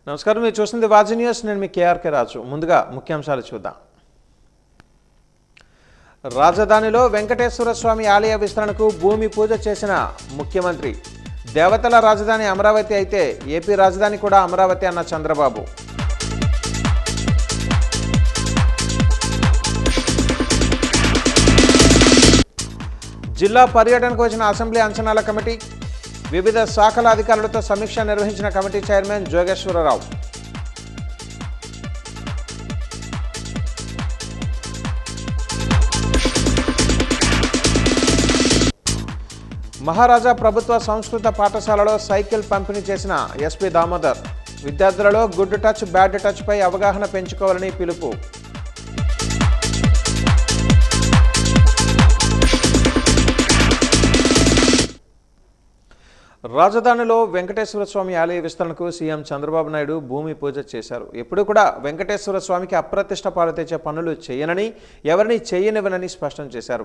నమస్కారం, మీరు చూస్తుంది వాజీ న్యూస్. నేను మీ కేఆర్కే రాజు. ముందుగా ముఖ్యాంశాలు చూద్దాం. రాజధానిలో వెంకటేశ్వర స్వామి ఆలయ విస్తరణకు భూమి పూజ చేసిన ముఖ్యమంత్రి. దేవతల రాజధాని అమరావతి అయితే ఏపీ రాజధాని కూడా అమరావతి అన్న చంద్రబాబు. జిల్లా పర్యటనకు వచ్చిన అసెంబ్లీ అంచనాల కమిటీ. వివిధ శాఖల అధికారులతో సమీక్ష నిర్వహించిన కమిటీ చైర్మన్ జోగేశ్వరరావు. మహారాజా ప్రభుత్వ సంస్కృత పాఠశాలలో సైకిల్ పంపిణీ చేసిన ఎస్పీ దామోదర్. విద్యార్థులలో గుడ్ టచ్ బ్యాడ్ టచ్ పై అవగాహన పెంచుకోవాలని పిలుపు. రాజధానిలో వెంకటేశ్వర స్వామి ఆలయ విస్తరణకు సీఎం చంద్రబాబు నాయుడు భూమి పూజ చేశారు. ఎప్పుడు కూడా వెంకటేశ్వర స్వామికి అప్రతిష్ట పాలు తెచ్చే పనులు చేయనని, ఎవరిని చేయనివ్వనని స్పష్టం చేశారు.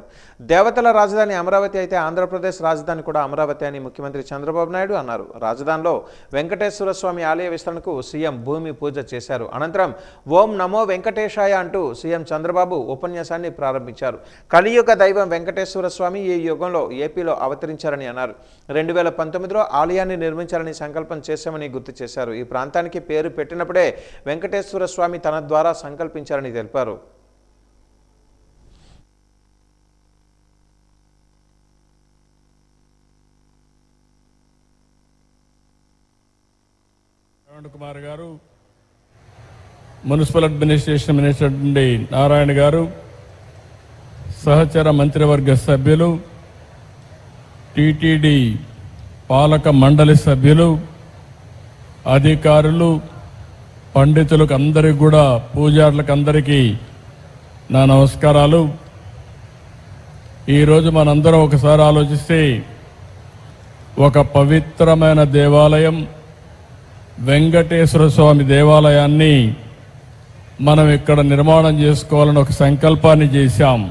దేవతల రాజధాని అమరావతి అయితే ఆంధ్రప్రదేశ్ రాజధాని కూడా అమరావతి అని ముఖ్యమంత్రి చంద్రబాబు నాయుడు అన్నారు. రాజధానిలో వెంకటేశ్వర స్వామి ఆలయ విస్తరణకు సీఎం భూమి పూజ చేశారు. అనంతరం ఓం నమో వెంకటేశాయ అంటూ సీఎం చంద్రబాబు ఉపన్యాసాన్ని ప్రారంభించారు. కలియుగ దైవం వెంకటేశ్వర స్వామి ఈ యుగంలో ఏపీలో అవతరించారని అన్నారు. 2019 ఆలయాన్ని నిర్మించాలని సంకల్పం చేశామని గుర్తు చేశారు. ఈ ప్రాంతానికి పేరు పెట్టినప్పుడే వెంకటేశ్వర స్వామి తన ద్వారా సంకల్పించారని తెలిపారు. కుమార్ గారు, మున్సిపల్ అడ్మినిస్ట్రేషన్ మినిస్టర్ నుండి నారాయణ గారు, సహచర మంత్రివర్గ సభ్యులు, టీటీడీ పాలక మండలి సభ్యులు, అధికారులు, పండితులకు అందరికీ కూడా, పూజారులకు అందరికీ నా నమస్కారాలు. ఈరోజు మనందరం ఒకసారి ఆలోచిస్తే ఒక పవిత్రమైన దేవాలయం వెంకటేశ్వర స్వామి దేవాలయాన్ని మనం ఇక్కడ నిర్మాణం చేసుకోవాలని ఒక సంకల్పాన్ని చేశాం.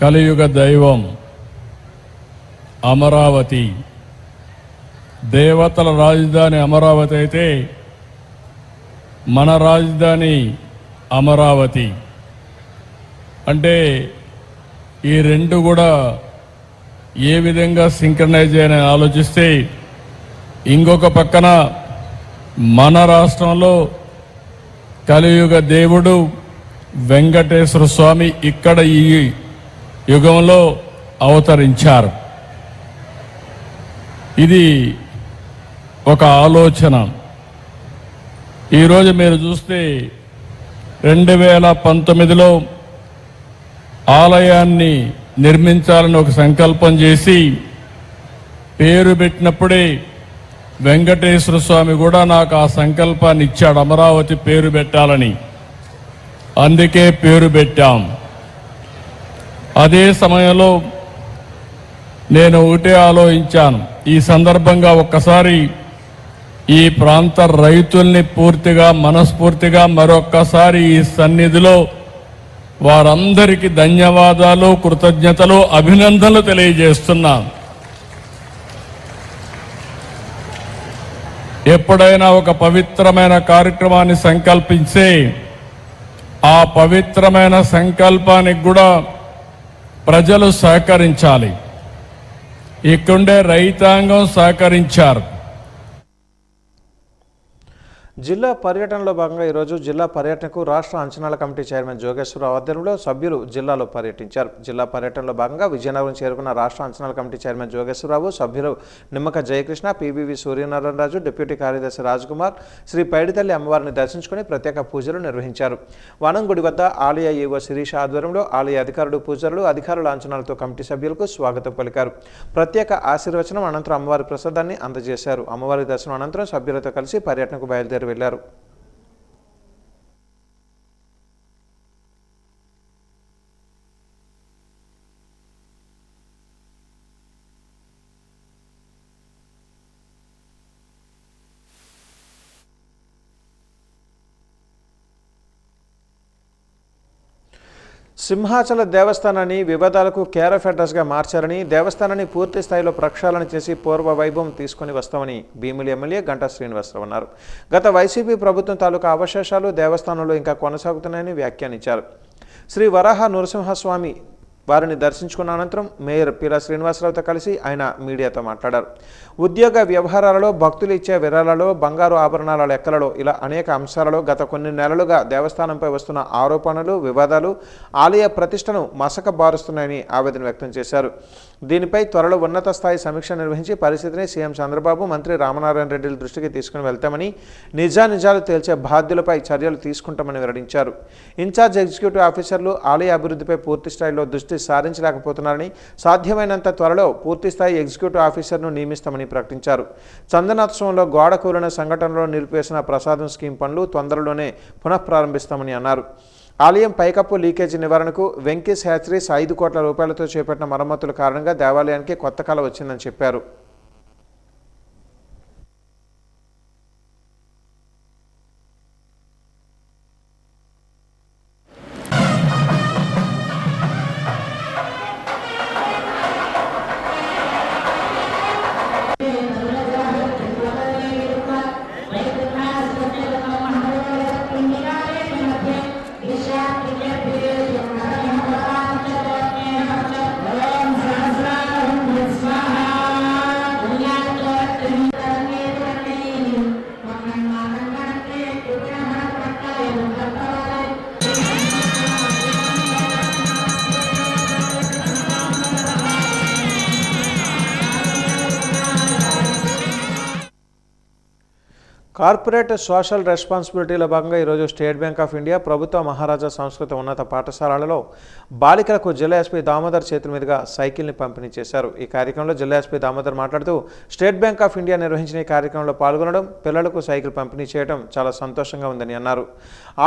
కలియుగ దైవం అమరావతి, దేవతల రాజధాని అమరావతి అయితే మన రాజధాని అమరావతి. అంటే ఈ రెండు కూడా ఏ విధంగా సింక్రనైజ్ అని ఆలోచిస్తే, ఇంకొక పక్కన మన రాష్ట్రంలో కలియుగ దేవుడు వెంకటేశ్వర స్వామి ఇక్కడ ఈ యుగంలో అవతరించారు. ఇది ఒక ఆలోచన. ఈరోజు మీరు చూస్తే 2019లో ఆలయాన్ని నిర్మించాలని ఒక సంకల్పం చేసి పేరు పెట్టినప్పుడే వెంకటేశ్వర స్వామి కూడా నాకు ఆ సంకల్పాన్ని ఇచ్చాడు, అమరావతి పేరు పెట్టాలని. అందుకే పేరు పెట్టాం. అదే సమయంలో నేను ఒకటే ఆలోచించాను, ఈ సందర్భంగా ఒక్కసారి ఈ ప్రాంత రైతుల్ని పూర్తిగా మనస్ఫూర్తిగా మరొక్కసారి ఈ సన్నిధిలో వారందరికీ ధన్యవాదాలు, కృతజ్ఞతలు, అభినందనలు తెలియజేస్తున్నాను. ఎప్పుడైనా ఒక పవిత్రమైన కార్యక్రమాన్ని సంకల్పించే ఆ పవిత్రమైన సంకల్పానికి కూడా ప్రజలు సహకరించాలి. ఇక్కడే రైతాంగం సహకరించారు. జిల్లా పర్యటనలో భాగంగా ఈరోజు జిల్లా పర్యటనకు రాష్ట్ర అంచనాల కమిటీ చైర్మన్ జోగేశ్వరరావు ఆధ్వర్యంలో సభ్యులు జిల్లాలో పర్యటించారు. జిల్లా పర్యటనలో భాగంగా విజయనగరం చేరుకున్న రాష్ట్ర అంచనాల కమిటీ చైర్మన్ జోగేశ్వరరావు సభ్యులు నిమ్మక జయకృష్ణ, పివివి సూర్యనారాయణరాజు, డిప్యూటీ కార్యదర్శి రాజ్కుమార్ శ్రీ పైడితల్లి అమ్మవారిని దర్శించుకుని ప్రత్యేక పూజలు నిర్వహించారు. వనంగుడి వద్ద ఆలయ ఈవో శిరీష ఆధ్వర్యంలో ఆలయ అధికారులు, పూజారులు, అధికారుల అంచనాలతో కమిటీ సభ్యులకు స్వాగతం పలికారు. ప్రత్యేక ఆశీర్వచనం అనంతరం అమ్మవారి ప్రసాదాన్ని అందజేశారు. అమ్మవారి దర్శనం అనంతరం సభ్యులతో కలిసి పర్యటనకు బయలుదేరి వెళ్లారు. సింహాచల దేవస్థానాన్ని వివాదాలకు కేర్ ఆఫ్ అడ్రస్గా మార్చారని, దేవస్థానాన్ని పూర్తి స్థాయిలో ప్రక్షాళన చేసి పూర్వ వైభవం తీసుకొని వస్తామని భీమిలి ఎమ్మెల్యే గంటా శ్రీనివాసరావు అన్నారు. గత వైసీపీ ప్రభుత్వం తాలూకా అవశేషాలు దేవస్థానంలో ఇంకా కొనసాగుతున్నాయని వ్యాఖ్యానించారు. శ్రీ వరాహ నరసింహస్వామి వారిని దర్శించుకున్న అనంతరం మేయర్ పీలా శ్రీనివాసరావుతో కలిసి ఆయన మీడియాతో మాట్లాడారు. ఉద్యోగ వ్యవహారాలలో, భక్తులు ఇచ్చే విరాళాలలో, బంగారు ఆభరణాల లెక్కలలో ఇలా అనేక అంశాలలో గత కొన్ని నెలలుగా దేవస్థానంపై వస్తున్న ఆరోపణలు, వివాదాలు ఆలయ ప్రతిష్టను మసకబారుస్తున్నాయని ఆవేదన వ్యక్తం చేశారు. దీనిపై త్వరలో ఉన్నత స్థాయి సమీక్ష నిర్వహించి పరిస్థితిని సీఎం చంద్రబాబు, మంత్రి రామనారాయణ రెడ్డిల దృష్టికి తీసుకుని వెళ్తామని, నిజానిజాలు తేల్చే బాధ్యులపై చర్యలు తీసుకుంటామని వెల్లడించారు. ఇన్ఛార్జ్ ఎగ్జిక్యూటివ్ ఆఫీసర్లు ఆలయ అభివృద్ధిపై పూర్తి స్థాయిలో దృష్టి సారించలేకపోతున్నారని, సాధ్యమైనంత త్వరలో పూర్తిస్థాయి ఎగ్జిక్యూటివ్ ఆఫీసర్ను నియమిస్తామని ప్రకటించారు. చందనోత్సవంలో గోడ కూలిన సంఘటనలో నిలిపేసిన ప్రసాదం స్కీమ్ పనులు తొందరలోనే పునఃప్రారంభిస్తామని అన్నారు. ఆలయం పైకప్పు లీకేజీ నివారణకు వెంకీస్ హ్యాచరీస్ 5 కోట్ల రూపాయలతో చేపట్టిన మరమ్మతుల కారణంగా దేవాలయానికి కొత్త కళ వచ్చిందని చెప్పారు. కార్పొరేట్ సోషల్ రెస్పాన్సిబిలిటీలో భాగంగా ఈరోజు స్టేట్ బ్యాంక్ ఆఫ్ ఇండియా ప్రభుత్వ మహారాజా సంస్కృత ఉన్నత పాఠశాలలలో బాలికలకు జిల్లా ఎస్పీ దామోదర్ చేతుల మీదుగా సైకిల్ని పంపిణీ చేశారు. ఈ కార్యక్రమంలో జిల్లా ఎస్పీ దామోదర్ మాట్లాడుతూ స్టేట్ బ్యాంక్ ఆఫ్ ఇండియా నిర్వహించిన ఈ కార్యక్రమంలో పాల్గొనడం, పిల్లలకు సైకిల్ పంపిణీ చేయడం చాలా సంతోషంగా ఉందని అన్నారు.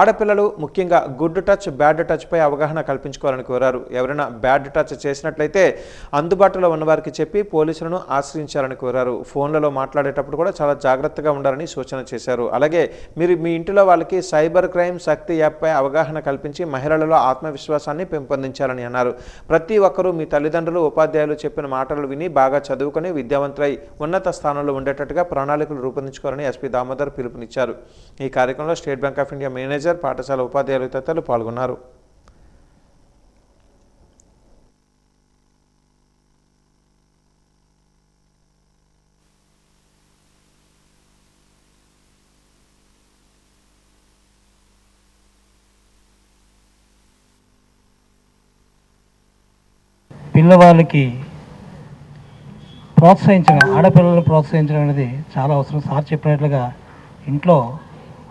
ఆడపిల్లలు ముఖ్యంగా గుడ్ టచ్, బ్యాడ్ టచ్పై అవగాహన కల్పించుకోవాలని కోరారు. ఎవరైనా బ్యాడ్ టచ్ చేసినట్లయితే అందుబాటులో ఉన్నవారికి చెప్పి పోలీసులను ఆశ్రయించాలని కోరారు. ఫోన్లలో మాట్లాడేటప్పుడు కూడా చాలా జాగ్రత్తగా ఉండాలని సూచన చేశారు. అలాగే మీరు మీ ఇంటిలో వాళ్ళకి సైబర్ క్రైమ్ శక్తి యాప్పై అవగాహన కల్పించి మహిళలలో ఆత్మవిశ్వాసాన్ని పెంపొందించాలని అన్నారు. ప్రతి ఒక్కరూ మీ తల్లిదండ్రులు, ఉపాధ్యాయులు చెప్పిన మాటలు విని బాగా చదువుకొని విద్యావంతులై ఉన్నత స్థానంలో ఉండేటట్టుగా ప్రణాళికలు రూపొందించుకోవాలని ఎస్పీ దామోదర్ పిలుపునిచ్చారు. ఈ కార్యక్రమంలో state bank of India manager, పాఠశాల ఉపాధ్యాయులు తదితరులు పాల్గొన్నారు. పిల్లవాళ్ళకి ప్రోత్సహించడం, ఆడపిల్లలను ప్రోత్సహించడం అనేది చాలా అవసరం. సార్ చెప్పినట్లుగా ఇంట్లో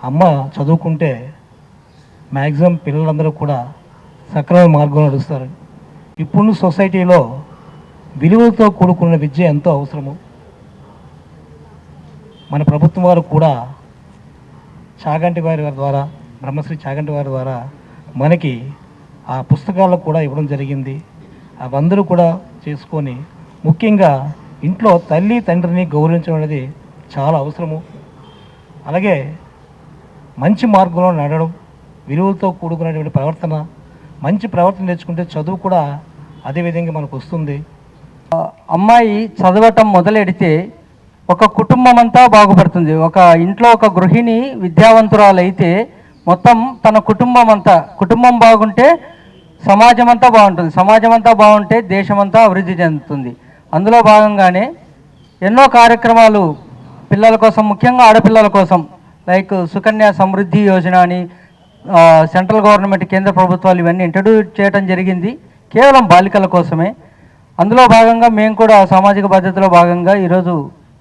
అమ్మ చదువుకుంటే మ్యాక్సిమం పిల్లలందరూ కూడా సక్రమ మార్గంలో నడుస్తారు. ఇప్పుడు సొసైటీలో విలువలతో కూడుకున్న విద్య ఎంతో అవసరము. మన ప్రభుత్వం వారు కూడా చాగంటి వారి ద్వారా, బ్రహ్మశ్రీ చాగంటి వారి ద్వారా మనకి ఆ పుస్తకాలు కూడా ఇవ్వడం జరిగింది. అవందరూ కూడా చేసుకొని ముఖ్యంగా ఇంట్లో తల్లి తండ్రిని గౌరవించడం అనేది చాలా అవసరము. అలాగే మంచి మార్గంలో నడవడం, విలువలతో కూడుకున్నటువంటి ప్రవర్తన, మంచి ప్రవర్తన తెచ్చుకుంటే చదువు కూడా అదేవిధంగా మనకు వస్తుంది. అమ్మాయి చదవటం మొదలెడితే ఒక కుటుంబం అంతా బాగుపడుతుంది. ఒక ఇంట్లో ఒక గృహిణి విద్యావంతురాలైతే మొత్తం తన కుటుంబం బాగుంటే సమాజం అంతా బాగుంటుంది. సమాజం అంతా బాగుంటే దేశం అంతా అభివృద్ధి చెందుతుంది. అందులో భాగంగానే ఎన్నో కార్యక్రమాలు పిల్లల కోసం, ముఖ్యంగా ఆడపిల్లల కోసం, లైక్ సుకన్య సమృద్ధి యోజన అని సెంట్రల్ గవర్నమెంట్, కేంద్ర ప్రభుత్వాలు ఇవన్నీ ఇంట్రడ్యూస్ చేయడం జరిగింది, కేవలం బాలికల కోసమే. అందులో భాగంగా మేము కూడా సామాజిక బాధ్యతలో భాగంగా ఈరోజు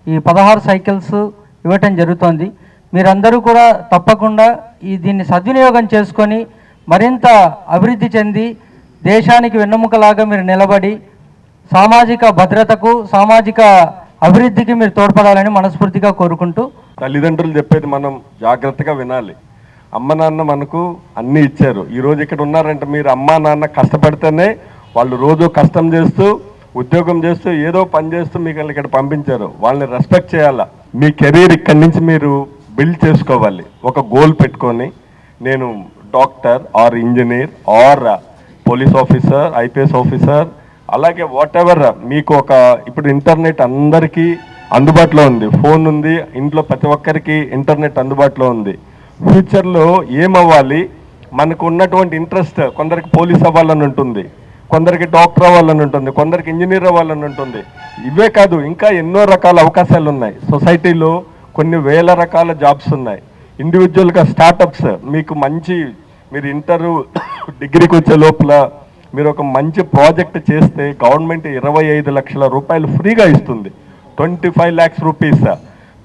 ఈ 16 సైకిల్స్ ఇవ్వటం జరుగుతోంది. మీరందరూ కూడా తప్పకుండా దీన్ని సద్వినియోగం చేసుకొని మరింత అభివృద్ధి చెంది దేశానికి వెన్నెముకలాగా మీరు నిలబడి సామాజిక భద్రతకు, సామాజిక అభివృద్ధికి మీరు తోడ్పడాలని మనస్ఫూర్తిగా కోరుకుంటూ, తల్లిదండ్రులు చెప్పేది మనం జాగ్రత్తగా వినాలి. అమ్మ నాన్న మనకు అన్నీ ఇచ్చారు. ఈరోజు ఇక్కడ ఉన్నారంటే మీరు అమ్మ నాన్న కష్టపడితేనే, వాళ్ళు రోజు కష్టం చేస్తూ, ఉద్యోగం చేస్తూ, ఏదో పని చేస్తూ మీకు ఇక్కడ పంపించారు. వాళ్ళని రెస్పెక్ట్ చేయాలా. మీ కెరీర్ ఇక్కడి నుంచి మీరు బిల్డ్ చేసుకోవాలి. ఒక గోల్ పెట్టుకొని నేను doctor or engineer or police officer, IPS officer, అలాగే వాట్ ఎవర్ మీకు ఇప్పుడు ఇంటర్నెట్ అందరికీ అందుబాటులో ఉంది, ఫోన్ ఉంది, ఇంట్లో ప్రతి ఒక్కరికి ఇంటర్నెట్ అందుబాటులో ఉంది. ఫ్యూచర్లో ఏమవ్వాలి, మనకు ఉన్నటువంటి ఇంట్రెస్ట్ కొందరికి పోలీస్ అవ్వాలని ఉంటుంది, కొందరికి డాక్టర్ అవ్వాలని ఉంటుంది, కొందరికి ఇంజనీర్ అవ్వాలని ఉంటుంది. ఇవే కాదు, ఇంకా ఎన్నో రకాల అవకాశాలు ఉన్నాయి. సొసైటీలో కొన్ని వేల రకాల జాబ్స్ ఉన్నాయి. ఇండివిజువల్గా స్టార్టప్స్, మీరు డిగ్రీకి వచ్చే లోపల మీరు ఒక మంచి ప్రాజెక్ట్ చేస్తే గవర్నమెంట్ 25 లక్షల రూపాయలు ఫ్రీగా ఇస్తుంది, 25 lakhs రూపీస్.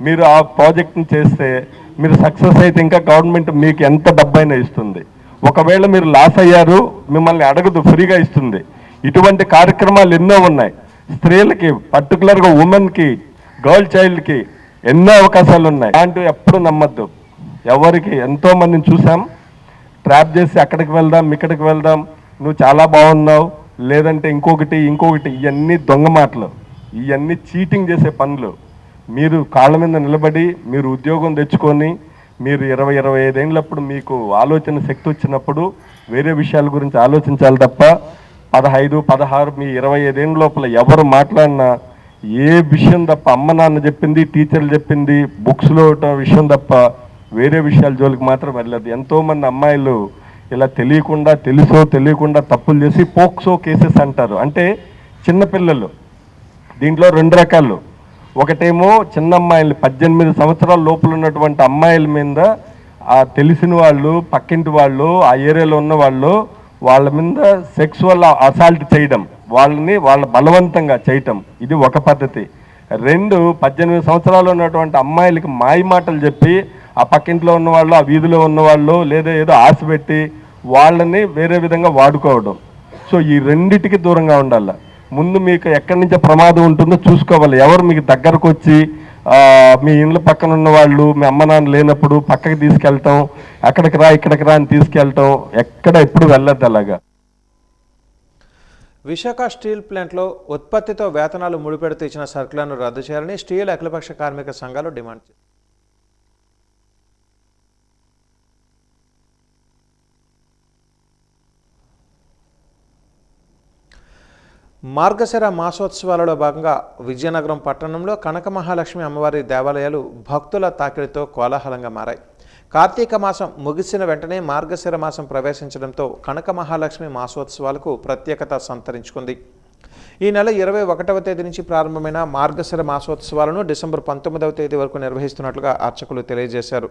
మీరు ఆ ప్రాజెక్ట్ని చేస్తే మీరు సక్సెస్ అయితే ఇంకా గవర్నమెంట్ మీకు ఎంత డబ్బైనా ఇస్తుంది. ఒకవేళ మీరు లాస్ అయ్యారు, మిమ్మల్ని అడగదు, ఫ్రీగా ఇస్తుంది. ఇటువంటి కార్యక్రమాలు ఎన్నో ఉన్నాయి. స్త్రీలకి, పర్టికులర్గా ఉమెన్కి, గర్ల్ చైల్డ్కి ఎన్నో అవకాశాలు ఉన్నాయి. అలాంటివి ఎప్పుడు నమ్మద్దు. ఎవరికి ఎంతోమందిని చూసాం, ట్రాప్ చేసి అక్కడికి వెళ్దాం, ఇక్కడికి వెళ్దాం, నువ్వు చాలా బాగున్నావు, లేదంటే ఇంకొకటి, ఇవన్నీ దొంగ మాటలు, ఇవన్నీ చీటింగ్ చేసే పనులు. మీరు కాళ్ళ మీద నిలబడి మీరు ఉద్యోగం తెచ్చుకొని మీరు 20-25 ఏళ్ళప్పుడు మీకు ఆలోచన శక్తి వచ్చినప్పుడు వేరే విషయాల గురించి ఆలోచించాలి తప్ప 15-16 మీ 25 ఏళ్ళ లోపల ఎవరు మాట్లాడినా ఏ విషయం తప్ప, అమ్మ నాన్న చెప్పింది, టీచర్లు చెప్పింది, బుక్స్లో విషయం తప్ప వేరే విషయాల జోలికి మాత్రం వెళ్ళదు. ఎంతోమంది అమ్మాయిలు ఇలా తెలియకుండా తప్పులు చేసి పోక్సో కేసెస్ అంటారు, అంటే చిన్నపిల్లలు. దీంట్లో 2 రకాలు. ఒకటేమో చిన్న అమ్మాయిలు, 18 సంవత్సరాల లోపల ఉన్నటువంటి అమ్మాయిల మీద తెలిసిన వాళ్ళు, పక్కింటి వాళ్ళు, ఆ ఏరియాలో ఉన్న వాళ్ళ మీద సెక్సువల్ అసాల్ట్ చేయడం, వాళ్ళ బలవంతంగా చేయటం, ఇది ఒక పద్ధతి. 2, 18 సంవత్సరాలు ఉన్నటువంటి అమ్మాయిలకి మాయ మాటలు చెప్పి ఆ పక్కింట్లో ఉన్నవాళ్ళు, ఆ వీధిలో ఉన్నవాళ్ళు, లేదా ఏదో ఆశ పెట్టి వాళ్ళని వేరే విధంగా వాడుకోవడం. సో ఈ రెండిటికి దూరంగా ఉండాలి. ముందు మీకు ఎక్కడి నుంచో ప్రమాదం ఉంటుందో చూసుకోవాలి. ఎవరు మీకు దగ్గరకు వచ్చి మీ ఇండ్ల పక్కన ఉన్న వాళ్ళు, మీ అమ్మ నాన్న లేనప్పుడు పక్కకి తీసుకెళ్ళటం, అక్కడికి రా ఇక్కడికి రా అని తీసుకెళ్ళటం, ఎప్పుడు వెళ్ళద్దు అలాగా. విశాఖ స్టీల్ ప్లాంట్లో ఉత్పత్తితో వేతనాలు ముడిపెడుతూ ఇచ్చిన సర్కులను రద్దు చేయాలని స్టీల్ అఖిలపక్ష కార్మిక సంఘాలు డిమాండ్ చేశారు. మార్గశిర మాసోత్సవాలలో భాగంగా విజయనగరం పట్టణంలో కనక మహాలక్ష్మి అమ్మవారి దేవాలయాలు భక్తుల తాకిడితో కోలాహలంగా మారాయి. కార్తీక మాసం ముగిసిన వెంటనే మార్గశిర మాసం ప్రవేశించడంతో కనక మహాలక్ష్మి మాసోత్సవాలకు ప్రత్యేకత సంతరించుకుంది. ఈ నెల 21వ తేదీ నుంచి ప్రారంభమైన మార్గశిర మాసోత్సవాలను డిసెంబర్ 19వ తేదీ వరకు నిర్వహిస్తున్నట్లుగా అర్చకులు తెలియజేశారు.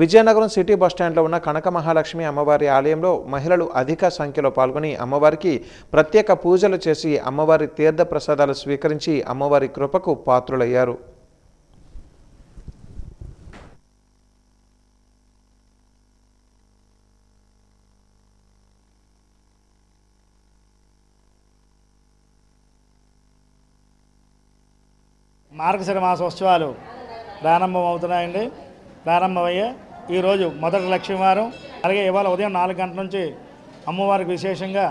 విజయనగరం సిటీ బస్టాండ్లో ఉన్న కనక మహాలక్ష్మి అమ్మవారి ఆలయంలో మహిళలు అధిక సంఖ్యలో పాల్గొని అమ్మవారికి ప్రత్యేక పూజలు చేసి అమ్మవారి తీర్థ ప్రసాదాలు స్వీకరించి అమ్మవారి కృపకు పాత్రులయ్యారు. మార్గశిర మాసోత్సవాలు ప్రారంభమవుతున్నాయండి. ప్రారంభమయ్యే ఈరోజు మొదటి లక్ష్మీవారం. అలాగే ఇవాళ ఉదయం 4 గంటల నుంచి అమ్మవారికి విశేషంగా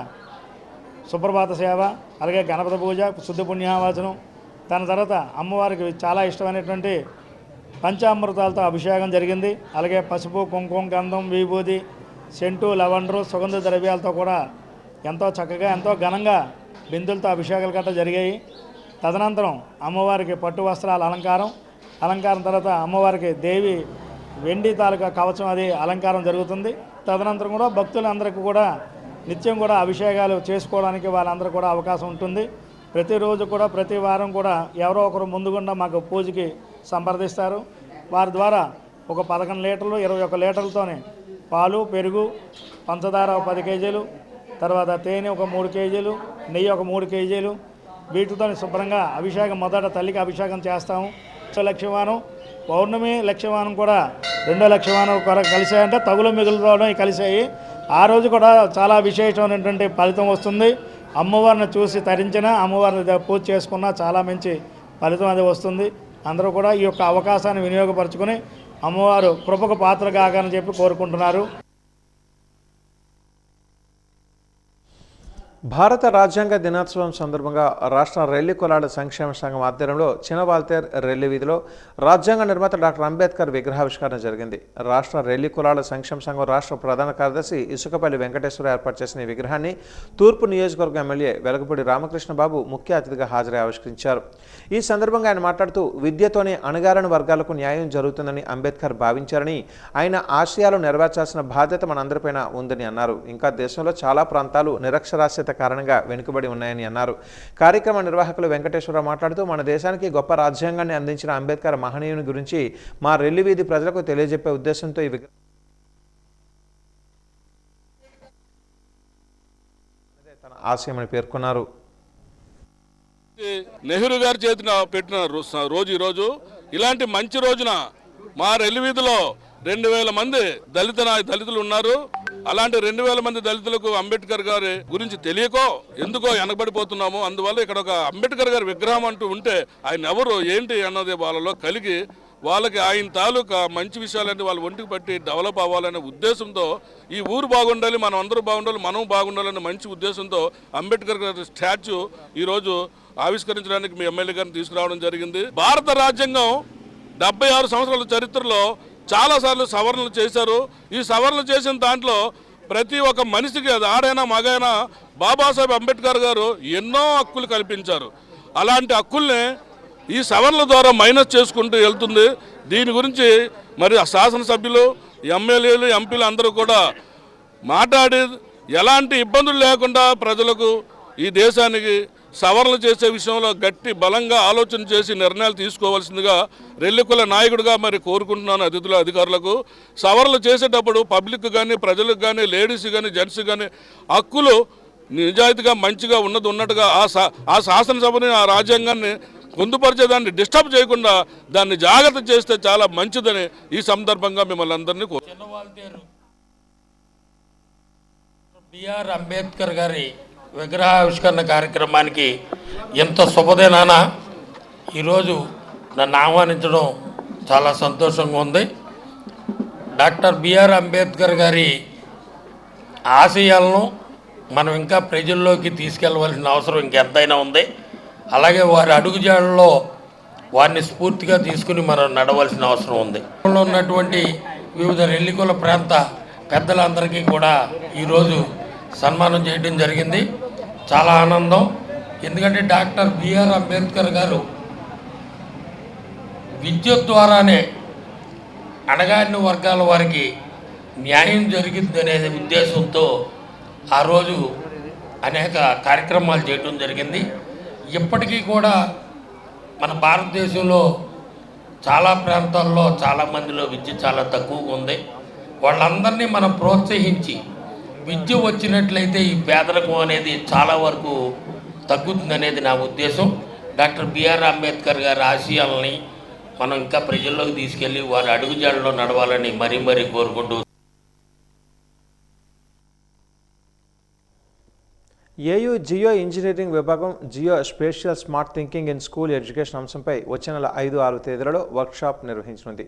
సుప్రభాత సేవ, అలాగే గణపతి పూజ, శుద్ధ పుణ్యావాచనం, దాని తర్వాత అమ్మవారికి చాలా ఇష్టమైనటువంటి పంచామృతాలతో అభిషేకం జరిగింది. అలాగే పసుపు, కుంకుమ, గంధం, విభూది, సెంటు, లవండరు, సుగంధ ద్రవ్యాలతో కూడా ఎంతో చక్కగా, ఎంతో ఘనంగా బిందులతో అభిషేకాలు గట్రా జరిగాయి. తదనంతరం అమ్మవారికి పట్టు వస్త్రాల అలంకారం తర్వాత అమ్మవారికి దేవి వెండి తాలూకా కవచం అది అలంకారం జరుగుతుంది. తదనంతరం కూడా భక్తులందరికీ కూడా నిత్యం కూడా అభిషేకాలు చేసుకోవడానికి వాళ్ళందరూ కూడా అవకాశం ఉంటుంది. ప్రతిరోజు కూడా ప్రతి వారం కూడా ఎవరో ఒకరు ముందుగుండా మాకు పూజకి సంప్రదిస్తారు. వారి ద్వారా ఒక 11 లీటర్లు 21 లీటర్లతోనే పాలు, పెరుగు, పంచదార 10 కేజీలు, తర్వాత తేనె ఒక 3 కేజీలు, నెయ్యి ఒక 3 కేజీలు, వీటితో శుభ్రంగా అభిషేకం, మొదట తల్లికి అభిషేకం చేస్తాము. లక్ష్మీవారం, పౌర్ణమి లక్ష్మీవారం కూడా 2వ లక్ష్మీవారం కూడా కలిసాయంటే తగులు మిగులుకోవడం కలిసాయి. ఆ రోజు కూడా చాలా విశేషమైనటువంటి ఫలితం వస్తుంది. అమ్మవారిని చూసి తరించిన, అమ్మవారిని పూజ చేసుకున్న చాలా మంచి ఫలితం అది వస్తుంది. అందరూ కూడా ఈ యొక్క అవకాశాన్ని వినియోగపరచుకొని అమ్మవారు కృపకు పాత్ర కాగాలని చెప్పి కోరుకుంటున్నారు. భారత రాజ్యాంగ దినోత్సవం సందర్భంగా రాష్ట్ర రెల్లి కులాల సంక్షేమ సంఘం ఆధ్వర్యంలో చినవాల్తేర్ రెల్లి వీధిలో రాజ్యాంగ నిర్మాత డాక్టర్ అంబేద్కర్ విగ్రహావిష్కరణ జరిగింది. రాష్ట్ర రెల్లి కులాల సంక్షేమ సంఘం రాష్ట్ర ప్రధాన కార్యదర్శి ఇసుకపల్లి వెంకటేశ్వర ఏర్పాటు చేసిన ఈ విగ్రహాన్ని తూర్పు నియోజకవర్గం ఎమ్మెల్యే వెలగపూడి రామకృష్ణబాబు ముఖ్య అతిథిగా హాజరై ఆవిష్కరించారు. ఈ సందర్భంగా ఆయన మాట్లాడుతూ విద్యతోనే అణగారిన వర్గాలకు న్యాయం జరుగుతుందని అంబేద్కర్ భావించారని, ఆయన ఆశయాలు నెరవేర్చాల్సిన బాధ్యత మనందరిపైన ఉందని అన్నారు. ఇంకా దేశంలో చాలా ప్రాంతాలు నిరక్షరాస్యత కారణంగా వెనుకబడి ఉన్నాయని అన్నారు. కార్యక్రమ నిర్వాహకులు వెంకటేశ్వరరావు మాట్లాడుతూ మన దేశానికి గొప్ప రాజ్యాంగాన్ని అందించిన అంబేద్కర్ మహనీయుని గురించి మా రెల్లి వీధి ప్రజలకు తెలియజెప్పే ఉద్దేశంతో ఈ తన ఆశయమని పేర్కొన్నారు. నెహ్రూ గారి చేతిన పెట్టిన రోజు ఈరోజు. ఇలాంటి మంచి రోజున మా రెల్లి వీధిలో 2000 మంది దళితులు ఉన్నారు. అలాంటి 2000 మంది దళితులకు అంబేద్కర్ గారి గురించి తెలియకో ఎందుకో వెనకబడిపోతున్నాము. అందువల్ల ఇక్కడ ఒక అంబేద్కర్ గారి విగ్రహం అంటూ ఉంటే ఆయన ఎవరు ఏంటి అన్నది వాళ్ళలో కలిగి వాళ్ళకి ఆయన తాలూకా మంచి విషయాలన్నీ వాళ్ళ ఒంటికి పట్టి డెవలప్ అవ్వాలనే ఉద్దేశంతో, ఈ ఊరు బాగుండాలి, మనం అందరూ బాగుండాలి, మనం బాగుండాలనే మంచి ఉద్దేశంతో అంబేద్కర్ గారి స్టాచ్యూ ఈరోజు ఆవిష్కరించడానికి మీ ఎమ్మెల్యే గారిని తీసుకురావడం జరిగింది. భారత రాజ్యాంగం 76 సంవత్సరాల చరిత్రలో చాలాసార్లు సవరణలు చేశారు. ఈ సవరణలు చేసిన దాంట్లో ప్రతి ఒక్క మనిషికి, అది ఆడైనా మగైనా, బాబాసాహెబ్ అంబేద్కర్ గారు ఎన్నో హక్కులు కల్పించారు. అలాంటి హక్కుల్ని ఈ సవరణల ద్వారా మైనస్ చేసుకుంటూ వెళ్తుంది. దీని గురించి మరి శాసనసభ్యులు, ఎమ్మెల్యేలు, ఎంపీలు అందరూ కూడా మాట్లాడి ఎలాంటి ఇబ్బందులు లేకుండా ప్రజలకు, ఈ దేశానికి సవరణలు చేసే విషయంలో గట్టి బలంగా ఆలోచన చేసి నిర్ణయాలు తీసుకోవాల్సిందిగా రెల్లికుల నాయకుడిగా మరి కోరుకుంటున్నాను. అధికారులకు సవరణలు చేసేటప్పుడు పబ్లిక్ కానీ, ప్రజలకు కానీ, లేడీస్ కానీ, జెంట్స్ కానీ హక్కులు నిజాయితీగా మంచిగా ఉన్నట్టుగా ఆ శాసనసభని, ఆ రాజ్యాంగాన్ని పొందుపరిచేదాన్ని డిస్టర్బ్ చేయకుండా దాన్ని జాగ్రత్త చేస్తే చాలా మంచిదని ఈ సందర్భంగా మిమ్మల్ని అందరినీ చినవాల్తేరు బిఆర్ అంబేద్కర్ గారి విగ్రహావిష్కరణ కార్యక్రమానికి ఎంత శుభదినాన ఈరోజు నన్ను ఆహ్వానించడం చాలా సంతోషంగా ఉంది. డాక్టర్ బిఆర్ అంబేద్కర్ గారి ఆశయాలను మనం ఇంకా ప్రజల్లోకి తీసుకెళ్ళవలసిన అవసరం ఇంకెంతైనా ఉంది. అలాగే వారి అడుగుజాడల్లో వారిని స్ఫూర్తిగా తీసుకుని మనం నడవలసిన అవసరం ఉంది. ఉన్నటువంటి వివిధ రెల్లికుల ప్రాంత పెద్దలందరికీ కూడా ఈరోజు సన్మానం చేయడం జరిగింది. చాలా ఆనందం. ఎందుకంటే డాక్టర్ బిఆర్ అంబేద్కర్ గారు విద్య ద్వారానే అణగారిన వర్గాల వారికి న్యాయం జరిగిందనే ఉద్దేశంతో ఆ రోజు అనేక కార్యక్రమాలు చేయడం జరిగింది. ఇప్పటికీ కూడా మన భారతదేశంలో చాలా ప్రాంతాల్లో చాలామందిలో విద్య చాలా తక్కువగా ఉంది. వాళ్ళందరినీ మనం ప్రోత్సహించి విద్య వచ్చినట్లయితే ఈ పేదరికం అనేది చాలా వరకు తగ్గుతుందనేది నా ఉద్దేశం. డాక్టర్ బిఆర్ అంబేద్కర్ గారి ఆశయాలని మనం ఇంకా ప్రజల్లోకి తీసుకెళ్ళి వారి అడుగుజాడలో నడవాలని మరీ కోరుకుంటూ ఏయూ జియో ఇంజనీరింగ్ విభాగం Jio spatial smart thinking in school education అంశంపై వచ్చే నెల 5-6 తేదీలలో వర్క్షాప్ నిర్వహించనుంది.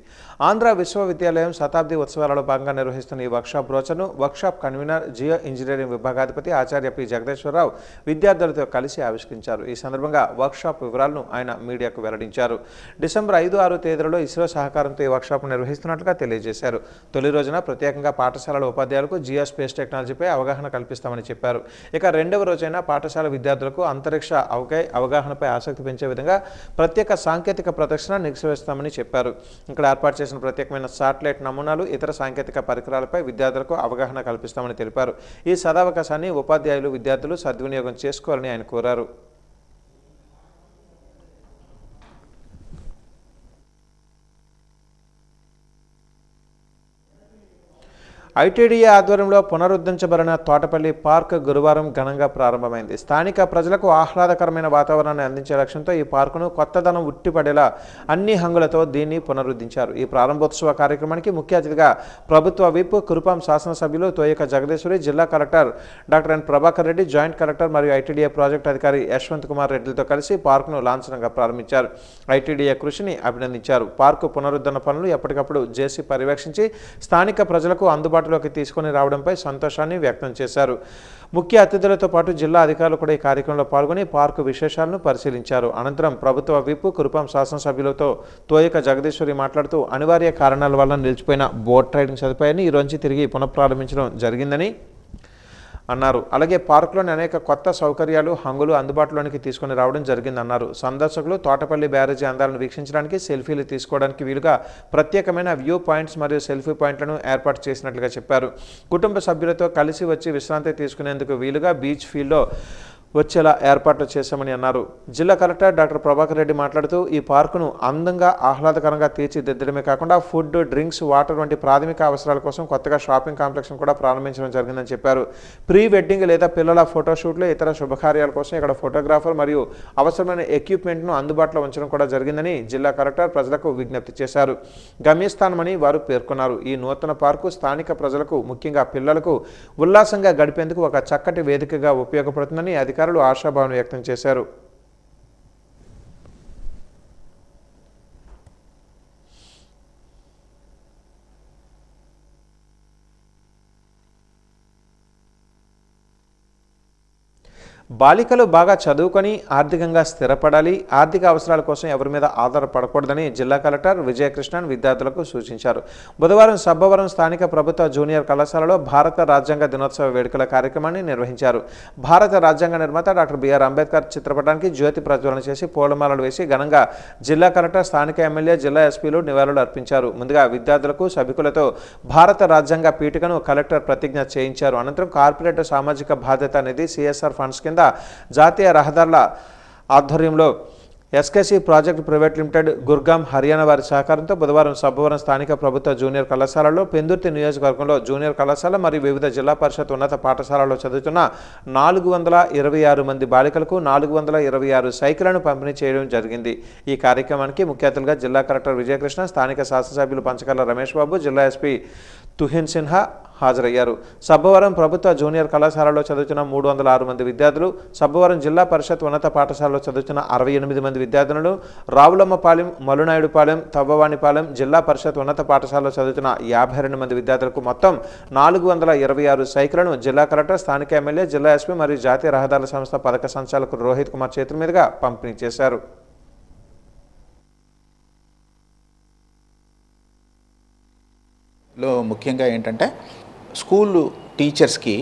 ఆంధ్ర విశ్వవిద్యాలయం శతాబ్ది ఉత్సవాలలో భాగంగా నిర్వహిస్తున్న ఈ వర్క్షాప్ బ్రోచర్ను వర్క్షాప్ కన్వీనర్ జియో ఇంజనీరింగ్ విభాగాధిపతి ఆచార్య పి జగదేశ్వరరావు విద్యార్థులతో కలిసి ఆవిష్కరించారు. ఈ సందర్భంగా వర్క్షాప్ వివరాలను ఆయన మీడియాకు వెల్లడించారు. డిసెంబర్ 5-6 తేదీలలో ఇస్రో సహకారంతో ఈ వర్క్షాప్ నిర్వహిస్తున్నట్లుగా తెలియజేశారు. తొలి రోజున ప్రత్యేకంగా పాఠశాలల ఉపాధ్యాయులకు జియో స్పేస్ టెక్నాలజీపై అవగాహన కల్పిస్తామని చెప్పారు. ఇక రెండవ రోజైన పాఠశాల విద్యార్థులకు అంతరిక్ష అవగాహనపై ఆసక్తి పెంచే విధంగా ప్రత్యేక సాంకేతిక ప్రదర్శన నిర్వహిస్తామని చెప్పారు. ఇక్కడ ఏర్పాటు చేసిన ప్రత్యేకమైన శాటిలైట్ నమూనాలు, ఇతర సాంకేతిక పరికరాలపై విద్యార్థులకు అవగాహన కల్పిస్తామని తెలిపారు. ఈ సదావకాశాన్ని ఉపాధ్యాయులు, విద్యార్థులు సద్వినియోగం చేసుకోవాలని ఆయన కోరారు. ఐటీడీఏ ఆధ్వర్యంలో పునరుద్ధరించబడిన తోటపల్లి పార్క్ గురువారం ఘనంగా ప్రారంభమైంది. స్థానిక ప్రజలకు ఆహ్లాదకరమైన వాతావరణాన్ని అందించే లక్ష్యంతో ఈ పార్కును కొత్తదనం ఉట్టిపడేలా అన్ని హంగులతో దీన్ని పునరుద్ధరించారు. ఈ ప్రారంభోత్సవ కార్యక్రమానికి ముఖ్య అతిథిగా ప్రభుత్వ విప్ కురుపాం శాసనసభ్యులు తోయక జగదీశ్వరి, జిల్లా collector doctor N Prabhakar Reddy, joint collector మరియు ఐటీడీఏ ప్రాజెక్టు అధికారి యశ్వంత్ కుమార్ రెడ్డిలతో కలిసి పార్కును లాంఛనంగా ప్రారంభించారు. ఐటీడీఏ కృషిని అభినందించారు. పార్కు పునరుద్ధరణ పనులు ఎప్పటికప్పుడు జేసీ పర్యవేక్షించి స్థానిక ప్రజలకు అందుబాటులో అందుబాటులోకి తీసుకుని రావడంపై సంతోషాన్ని వ్యక్తం చేశారు. ముఖ్య అతిథులతో పాటు జిల్లా అధికారులు కూడా ఈ కార్యక్రమంలో పాల్గొని పార్కు విశేషాలను పరిశీలించారు. అనంతరం ప్రభుత్వ విప్ కురుపాం శాసనసభ్యులతో తోయక జగదీశ్వరి మాట్లాడుతూ అనివార్య కారణాల వల్ల నిలిచిపోయిన బోట్ రైడింగ్ సదుపాయాన్ని ఈ రోజు తిరిగి పునఃప్రారంభించడం జరిగిందని అన్నారు. అలాగే పార్కులోని అనేక కొత్త సౌకర్యాలు హంగులు అందుబాటులోనికి తీసుకుని రావడం జరిగిందన్నారు. సందర్శకులు తోటపల్లి బ్యారేజీ అందాలను వీక్షించడానికి సెల్ఫీలు తీసుకోవడానికి వీలుగా ప్రత్యేకమైన వ్యూ పాయింట్స్ మరియు సెల్ఫీ పాయింట్లను ఏర్పాటు చేసినట్లుగా చెప్పారు. కుటుంబ సభ్యులతో కలిసి వచ్చి విశ్రాంతి తీసుకునేందుకు వీలుగా బీచ్ ఫీల్డ్లో వచ్చేలా ఏర్పాట్లు చేశామని అన్నారు. జిల్లా కలెక్టర్ డాక్టర్ ప్రభాకర్ రెడ్డి మాట్లాడుతూ ఈ పార్కును అందంగా ఆహ్లాదకరంగా తీర్చిదిద్దడమే కాకుండా ఫుడ్, డ్రింక్స్, వాటర్ వంటి ప్రాథమిక అవసరాల కోసం కొత్తగా షాపింగ్ కాంప్లెక్స్ కూడా ప్రారంభించడం జరిగిందని చెప్పారు. ప్రీ వెడ్డింగ్ లేదా పిల్లల ఫోటోషూట్లు, ఇతర శుభకార్యాల కోసం ఇక్కడ ఫోటోగ్రాఫర్ మరియు అవసరమైన ఎక్విప్మెంట్ను అందుబాటులో ఉంచడం కూడా జరిగిందని జిల్లా కలెక్టర్ ప్రజలకు విజ్ఞప్తి చేశారు. గమ్యస్థానమని వారు పేర్కొన్నారు. ఈ నూతన పార్కు స్థానిక ప్రజలకు, ముఖ్యంగా పిల్లలకు ఉల్లాసంగా గడిపేందుకు ఒక చక్కటి వేదికగా ఉపయోగపడుతుందని అధికారులు ఆశాభావం వ్యక్తం చేశారు. బాలికలు బాగా చదువుకొని ఆర్థికంగా స్థిరపడాలి, ఆర్థిక అవసరాల కోసం ఎవరి మీద ఆధారపడకూడదని జిల్లా కలెక్టర్ విజయకృష్ణన్ విద్యార్థులకు సూచించారు. బుధవారం సబ్బవరం స్థానిక ప్రభుత్వ జూనియర్ కళాశాలలో భారత రాజ్యాంగ దినోత్సవ వేడుకల కార్యక్రమాన్ని నిర్వహించారు. భారత రాజ్యాంగ నిర్మాత డాక్టర్ బిఆర్ అంబేద్కర్ చిత్రపటానికి జ్యోతి ప్రజ్వలన చేసి పూలమాలలు వేసి ఘనంగా జిల్లా కలెక్టర్, స్థానిక ఎమ్మెల్యే, జిల్లా ఎస్పీలు నివాళులు అర్పించారు. ముందుగా విద్యార్థులకు, సభికులతో భారత రాజ్యాంగ పీఠికను కలెక్టర్ ప్రతిజ్ఞ చేయించారు. అనంతరం కార్పొరేట్ సామాజిక బాధ్యత నిధి సిఎస్ఆర్ ఫండ్స్ కింద జాతీయ రహదారుల ఆధ్వర్యంలో SKC project private limited, Gurgaon, Haryana వారి సహకారంతో బుధవారం సబ్బవరం స్థానిక ప్రభుత్వ జూనియర్ కళాశాలలో, పెందుర్తి నియోజకవర్గంలో జూనియర్ కళాశాల మరియు వివిధ జిల్లా పరిషత్ ఉన్నత పాఠశాలలో చదువుతున్న 426 మంది బాలికలకు 426 సైకిళ్లను పంపిణీ చేయడం జరిగింది. ఈ కార్యక్రమానికి ముఖ్య అతిథులుగా జిల్లా కలెక్టర్ విజయకృష్ణ, స్థానిక శాసనసభ్యులు పంచకర్ల రమేష్ బాబు, జిల్లా ఎస్పీ తుహిన్ సిన్హా హాజరయ్యారు. సబ్బవరం ప్రభుత్వ జూనియర్ కళాశాలలో చదువుతున్న 306 మంది విద్యార్థులు, సబ్బవరం జిల్లా పరిషత్ ఉన్నత పాఠశాలలో చదువుతున్న 68 మంది విద్యార్థులను, రావులమ్మపాలెం, మలునాయుడుపాలెం, తవ్వవాణిపాలెం జిల్లా పరిషత్ ఉన్నత పాఠశాలలో చదువుతున్న 52 మంది విద్యార్థులకు మొత్తం 426 సైకిళ్లను జిల్లా కలెక్టర్, స్థానిక ఎమ్మెల్యే, జిల్లా ఎస్పీ మరియు జాతీయ రహదారుల సంస్థ పథక సంచాలకులు రోహిత్ కుమార్ చేతుల మీదుగా పంపిణీ చేశారు. లో ముఖ్యంగా ఏంటంటే స్కూల్ టీచర్స్కి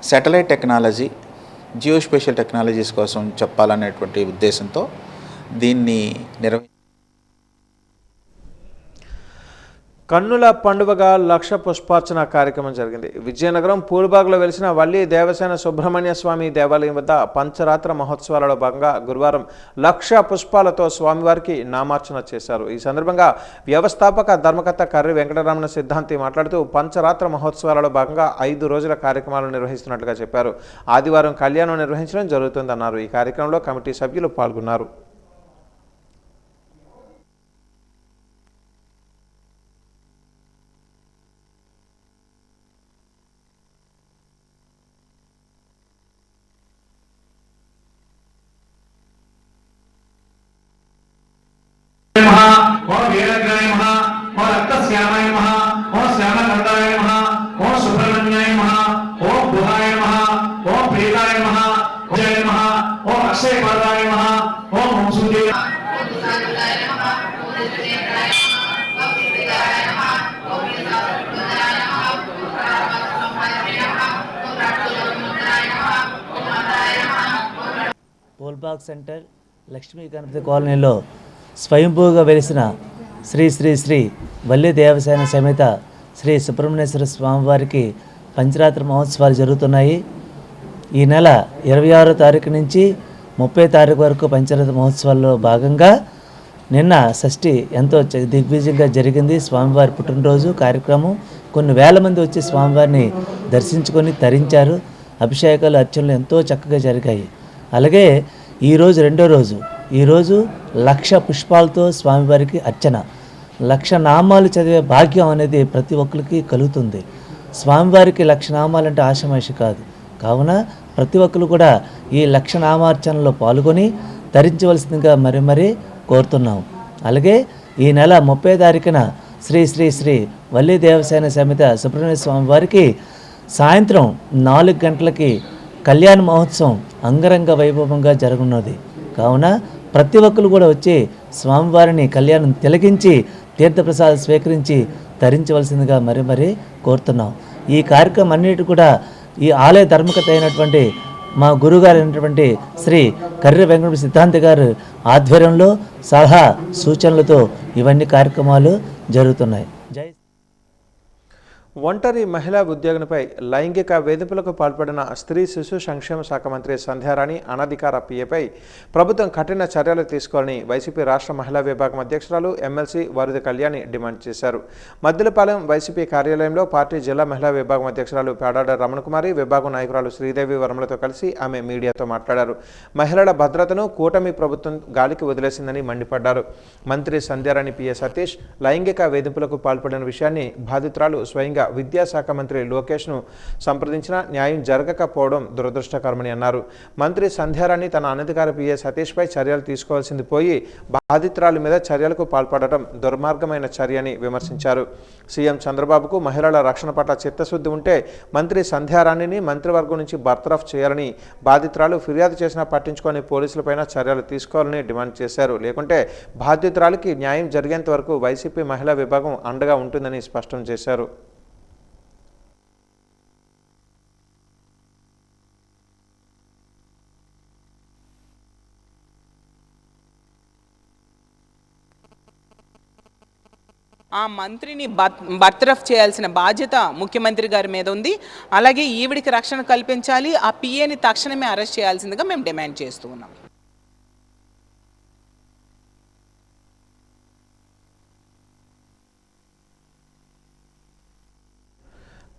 శాటిలైట్ టెక్నాలజీ, జియోస్పేషియల్ టెక్నాలజీస్ కోసం చెప్పాలనేటువంటి ఉద్దేశంతో దీన్ని కన్నుల పండుగగా లక్ష పుష్పార్చన కార్యక్రమం జరిగింది. విజయనగరం పూల్బాగ్లో వెలిసిన వల్లి దేవసేన సుబ్రహ్మణ్య స్వామి దేవాలయం వద్ద పంచరాత్ర మహోత్సవాలలో భాగంగా గురువారం 1,00,000 పుష్పాలతో స్వామివారికి నామార్చన చేశారు. ఈ సందర్భంగా వ్యవస్థాపక ధర్మకర్త కర్రి వెంకటరమణ సిద్ధాంతి మాట్లాడుతూ పంచరాత్ర మహోత్సవాలలో భాగంగా 5 రోజుల కార్యక్రమాలు నిర్వహిస్తున్నట్లుగా చెప్పారు. ఆదివారం కళ్యాణం నిర్వహించడం జరుగుతుందన్నారు. ఈ కార్యక్రమంలో కమిటీ సభ్యులు పాల్గొన్నారు. ఓం వీరగ్రాయ నమః, ఓం రక్తశ్యామాయ నమః, ఓం శ్యామకంఠాయ నమః, ఓం సుబ్రహ్మణ్యాయ నమః, ఓం బుధాయ నమః, ఓం ప్రీతాయ నమః, ఓం జయ నమః, ఓం అక్షయపాదాయ నమః, ఓం వంశుదేవ పోల్బాగ్ సెంటర్ లక్ష్మీ గణపతి కాలనీలో స్వయంభూగా వెలిసిన శ్రీ శ్రీ శ్రీ వల్లి దేవసేన సమేత శ్రీ సుబ్రహ్మణ్యేశ్వర స్వామివారికి పంచరాత్రి మహోత్సవాలు జరుగుతున్నాయి. ఈ నెల 26వ తారీఖు నుంచి 30వ తారీఖు వరకు పంచరాత్రి మహోత్సవాల్లో భాగంగా నిన్న షష్ఠి ఎంతో దిగ్విజయంగా జరిగింది. స్వామివారి పుట్టినరోజు కార్యక్రమం. కొన్ని వేల మంది వచ్చి స్వామివారిని దర్శించుకొని తరించారు. అభిషేకాలు, అర్చనలు ఎంతో చక్కగా జరిగాయి. అలాగే ఈరోజు రెండో రోజు. ఈరోజు 1,00,000 పుష్పాలతో స్వామివారికి అర్చన. 1,00,000 నామాలు చదివే భాగ్యం అనేది ప్రతి ఒక్కరికి కలుగుతుంది. స్వామివారికి 1,00,000 నామాలంటే ఆషమాషి కాదు. కావున ప్రతి ఒక్కరు కూడా ఈ 1,00,000 నామార్చనలో పాల్గొని ధరించవలసిందిగా మరీ కోరుతున్నాం. అలాగే ఈ నెల 30వ తారీఖున శ్రీ శ్రీ శ్రీ వల్లి దేవసేన సమేత సుబ్రహ్మణ్య స్వామి వారికి సాయంత్రం 4 గంటలకి కళ్యాణ మహోత్సవం అంగరంగ వైభవంగా జరగనున్నది. కావున ప్రతి ఒక్కరు కూడా వచ్చి స్వామివారిని కళ్యాణం తిలకించి తీర్థప్రసాదం స్వీకరించి ధరించవలసిందిగా మరీ కోరుతున్నాం. ఈ కార్యక్రమం అన్నిటి కూడా ఈ ఆలయ ధర్మకర్త అయినటువంటి మా గురుగారు అయినటువంటి శ్రీ కర్రె వెంకట సిద్ధాంతి గారు ఆధ్వర్యంలో సలహా సూచనలతో ఇవన్నీ కార్యక్రమాలు జరుగుతున్నాయి. జై ఒంటరి మహిళా ఉద్యోగినిపై లైంగిక వేధింపులకు పాల్పడిన స్త్రీ శిశు సంక్షేమ శాఖ మంత్రి సంధ్యారాణి అనధికార పిఏపై ప్రభుత్వం కఠిన చర్యలు తీసుకోవాలని వైసీపీ రాష్ట్ర మహిళా విభాగం అధ్యక్షురాలు ఎమ్మెల్సీ వరుది కళ్యాణి డిమాండ్ చేశారు. మద్దిలపాలెం వైసీపీ కార్యాలయంలో పార్టీ జిల్లా మహిళా విభాగం అధ్యక్షురాలు పేడాడ రమణకుమారి, విభాగం నాయకురాలు శ్రీదేవి వర్మలతో కలిసి ఆమె మీడియాతో మాట్లాడారు. మహిళల భద్రతను కూటమి ప్రభుత్వం గాలికి వదిలేసిందని మండిపడ్డారు. మంత్రి సంధ్యారాణి పిఏ సతీష్ లైంగిక వేధింపులకు పాల్పడిన విషయాన్ని బాధితురాలు స్వయంగా విద్యాశాఖ మంత్రి లోకేష్ను సంప్రదించినా న్యాయం జరగకపోవడం దురదృష్టకరమని అన్నారు. మంత్రి సంధ్యారాణి తన అనధికార పిఏ సతీష్పై చర్యలు తీసుకోవాల్సింది పోయి బాధితురాలి మీద చర్యలకు పాల్పడటం దుర్మార్గమైన చర్య అని విమర్శించారు. సీఎం చంద్రబాబుకు మహిళల రక్షణ పట్ల చిత్తశుద్ధి ఉంటే మంత్రి సంధ్యారాణిని మంత్రివర్గం నుంచి బర్తరఫ్ చేయాలని, బాధితురాలు ఫిర్యాదు చేసినా పట్టించుకొని పోలీసులపైన చర్యలు తీసుకోవాలని డిమాండ్ చేశారు. లేకుంటే బాధితురాలికి న్యాయం జరిగేంత వరకు వైసీపీ మహిళా విభాగం అండగా ఉంటుందని స్పష్టం చేశారు. ఆ మంత్రిని బర్తరఫ్ చేయాల్సిన బాధ్యత ముఖ్యమంత్రి గారి మీద ఉంది. అలాగే ఈవిడికి రక్షణ కల్పించాలి. ఆ పిఏని తక్షణమే అరెస్ట్ చేయాల్సిందిగా మేము డిమాండ్ చేస్తూ ఉన్నాం.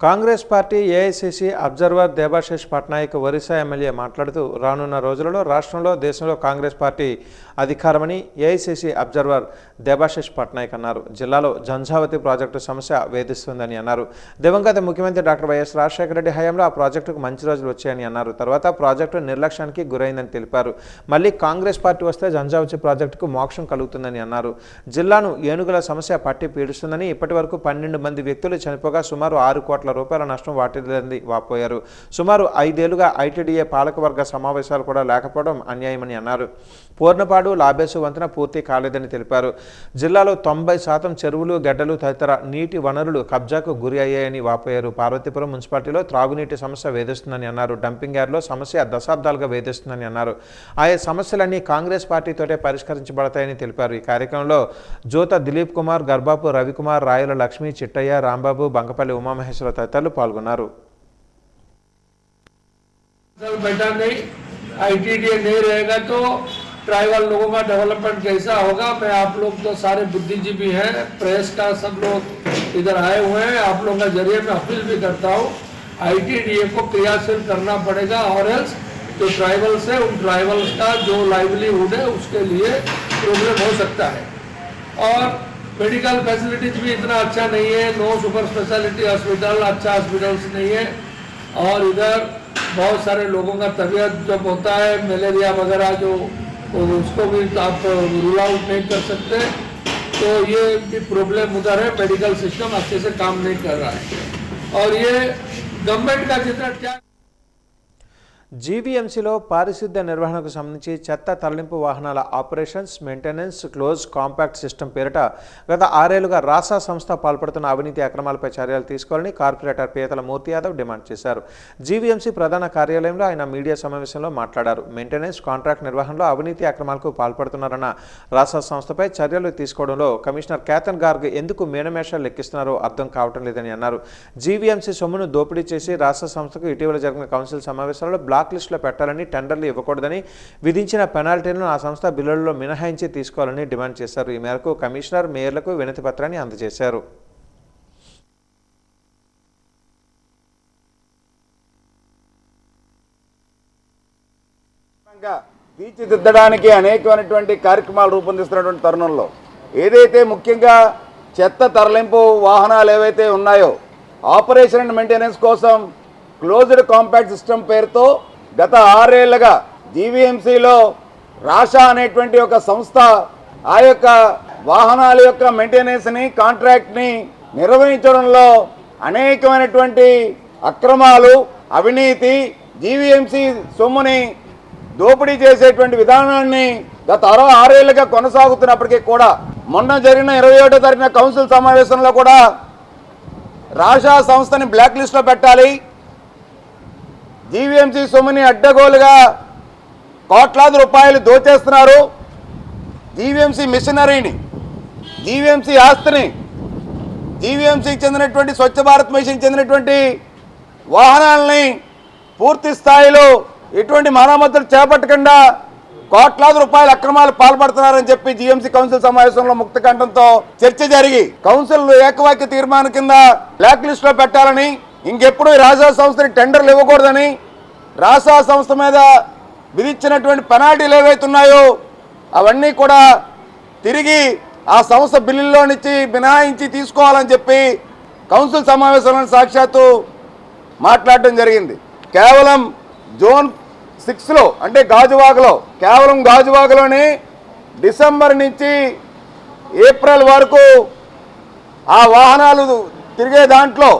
Congress party AICC observer Debashish Patnaik Orissa MLA మాట్లాడుతూ రానున్న రోజులలో రాష్ట్రంలో దేశంలో కాంగ్రెస్ పార్టీ అధికారమని ఏఐసిసి అబ్జర్వర్ దేబాశిష్ పట్నాయక్ అన్నారు. జిల్లాలో జంఝావతి ప్రాజెక్టు సమస్య వేధిస్తుందని అన్నారు. దివంగత ముఖ్యమంత్రి డాక్టర్ వైఎస్ రాజశేఖర రెడ్డి హయాంలో ఆ ప్రాజెక్టుకు మంచి రోజులు వచ్చాయని అన్నారు. తర్వాత ప్రాజెక్టు నిర్లక్ష్యానికి గురైందని తెలిపారు. మళ్ళీ కాంగ్రెస్ పార్టీ వస్తే జంఝావతి ప్రాజెక్టుకు మోక్షం కలుగుతుందని అన్నారు. జిల్లాను ఏనుగుల సమస్య పట్టి పీడిస్తుందని, ఇప్పటి వరకు 12 మంది వ్యక్తులు చనిపోగా సుమారు 6 కోట్ల రూపాయల నష్టం వాటిల్లింది వాపోయారు. సుమారు 5 ఏళ్లుగా ఐటీడీఏ పాలకవర్గ సమావేశాలు కూడా లేకపోవడం అన్యాయమని అన్నారు. పూర్ణపాడు లాబేసు వంతెన పూర్తి కాలేదని తెలిపారు. జిల్లాలో 90% చెరువులు, గడ్డలు తదితర నీటి వనరులు కబ్జాకు గురి అయ్యాయని వాపోయారు. పార్వతీపురం మున్సిపాలిటీలో త్రాగునీటి సమస్య వేధిస్తుందని అన్నారు. డంపింగ్ యార్డ్లో సమస్య దశాబ్దాలుగా వేధిస్తుందని అన్నారు. ఆయా సమస్యలన్నీ కాంగ్రెస్ పార్టీతోటే పరిష్కరించబడతాయని తెలిపారు. ఈ కార్యక్రమంలో జోత దిలీప్ కుమార్, గర్బాపు రవికుమార్, రాయల లక్ష్మి, చిట్టయ్య, రాంబాబు, బంకపల్లి ఉమామహేశ్వర తదితరులు పాల్గొన్నారు. आईटीडीए नहीं रहेगा तो ट्राइबल लोगों का डेवलपमेंट कैसा होगा। मैं आप लोग तो सारे बुद्धिजीवी हैं, प्रेस का सब लोग इधर आए हुए हैं, आप लोगों का जरिए मैं अपील भी करता हूँ आईटीडीए को क्रियाशील करना पड़ेगा और एल्स जो ट्राइबल्स है उन ट्राइबल्स का जो लाइवलीहुड है उसके लिए प्रॉब्लम हो सकता है। और मेडिकल फैसिलिटीज भी इतना अच्छा नहीं है, नो सुपर स्पेशलिटी हॉस्पिटल, अच्छा हॉस्पिटल्स नहीं है और इधर बहुत सारे लोगों का तबीयत जब होता है मलेरिया वगैरह जो उसको भी आप रूल आउट नहीं कर सकते, तो ये भी प्रॉब्लम उधर है। मेडिकल सिस्टम अच्छे से काम नहीं कर रहा है और ये गवर्नमेंट का जितना क्या జీవీఎంసీలో పారిశుద్ధ్య నిర్వహణకు సంబంధించి చెత్త తరలింపు వాహనాల operations, maintenance, close compact system పేరిట గత 6 ఏళ్లుగా రాసా సంస్థ పాల్పడుతున్న అవినీతి అక్రమాలపై చర్యలు తీసుకోవాలని కార్పొరేటర్ పీతల మూర్తి యాదవ్ డిమాండ్ చేశారు. జీవీఎంసీ ప్రధాన కార్యాలయంలో ఆయన మీడియా సమావేశంలో మాట్లాడారు. మెయింటెనెన్స్ కాంట్రాక్ట్ నిర్వహణలో అవినీతి అక్రమాలకు పాల్పడుతున్నారన్న రాసా సంస్థపై చర్యలు తీసుకోవడంలో కమిషనర్ కేతన్ గార్గ్ ఎందుకు మేనమేషాలు లెక్కిస్తున్నారో అర్థం కావటం లేదని అన్నారు. జీవీఎంసీ సొమ్మును దోపిడీ చేసి రాసా సంస్థకు ఇటీవల జరిగిన కౌన్సిల్ సమావేశాల్లో బ్లాక్ లిస్టులో పెట్టాలని, టెండర్లు ఇవ్వకూడదని, విధించిన పెనాల్టీలను ఆ సంస్థ బిల్లులలో మినహాయించి తీసుకోవాలని డిమాండ్ చేశారు. ఈ మేరకు కమిషనర్ మేయర్లకు వినతి పత్రాన్ని అందజేశారు. తీర్చిదిద్దడానికి అనేకమైనటువంటి కార్యక్రమాలు రూపొందిస్తున్నటువంటి తరుణంలో ఏదైతే ముఖ్యంగా చెత్త తరలింపు వాహనాలు ఏవైతే ఉన్నాయో ఆపరేషన్ అండ్ మెయింటెనెన్స్ కోసం క్లోజ్డ్ కాంపాక్ట్ సిస్టమ్ పేరుతో గత 6 ఏళ్లుగా జీవీఎంసీలో రాషా అనేటువంటి ఒక సంస్థ ఆ యొక్క వాహనాల యొక్క మెయింటెనెన్స్ని కాంట్రాక్ట్ని నిర్వహించడంలో అనేకమైనటువంటి అక్రమాలు, అవినీతి, జీవీఎంసీ సొమ్ముని దోపిడీ చేసేటువంటి విధానాన్ని గత 6 ఏళ్లుగా కొనసాగుతున్నప్పటికీ కూడా మొన్న జరిగిన 21వ తారీఖున కౌన్సిల్ సమావేశంలో కూడా రాషా సంస్థని బ్లాక్ లిస్ట్లో పెట్టాలి, జీవీఎంసీ సొమ్ముని అడ్డగోలుగా కోట్లాది రూపాయలు దోచేస్తున్నారు, జీవీఎంసీ మిషనరీని, జీవీఎంసీ ఆస్తిని, జీవీఎంసీకి చెందినటువంటి స్వచ్ఛ భారత్ మిషన్కి చెందినటువంటి వాహనాలని పూర్తి స్థాయిలో ఎటువంటి మరమ్మతులు చేపట్టకుండా కోట్లాది రూపాయల అక్రమాలు పాల్పడుతున్నారని చెప్పి జీఎంసీ కౌన్సిల్ సమావేశంలో ముక్త కంఠంతో చర్చ జరిగి కౌన్సిల్ ఏకవాక్య తీర్మానం కింద బ్లాక్ లిస్ట్ లో పెట్టాలని, ఇంకెప్పుడు రాజా సంస్థని టెండర్లు ఇవ్వకూడదని, రాజా సంస్థ మీద విధించినటువంటి పెనాల్టీలు ఏవైతే ఉన్నాయో అవన్నీ కూడా తిరిగి ఆ సంస్థ బిల్లుల్లో నుంచి మినహాయించి తీసుకోవాలని చెప్పి కౌన్సిల్ సమావేశంలో సాక్షాత్తు మాట్లాడడం జరిగింది. కేవలం జోన్ 6లో అంటే గాజువాకలో, కేవలం గాజువాకలోనే డిసెంబర్ నుంచి ఏప్రిల్ వరకు ఆ వాహనాలు తిరిగే దాంట్లో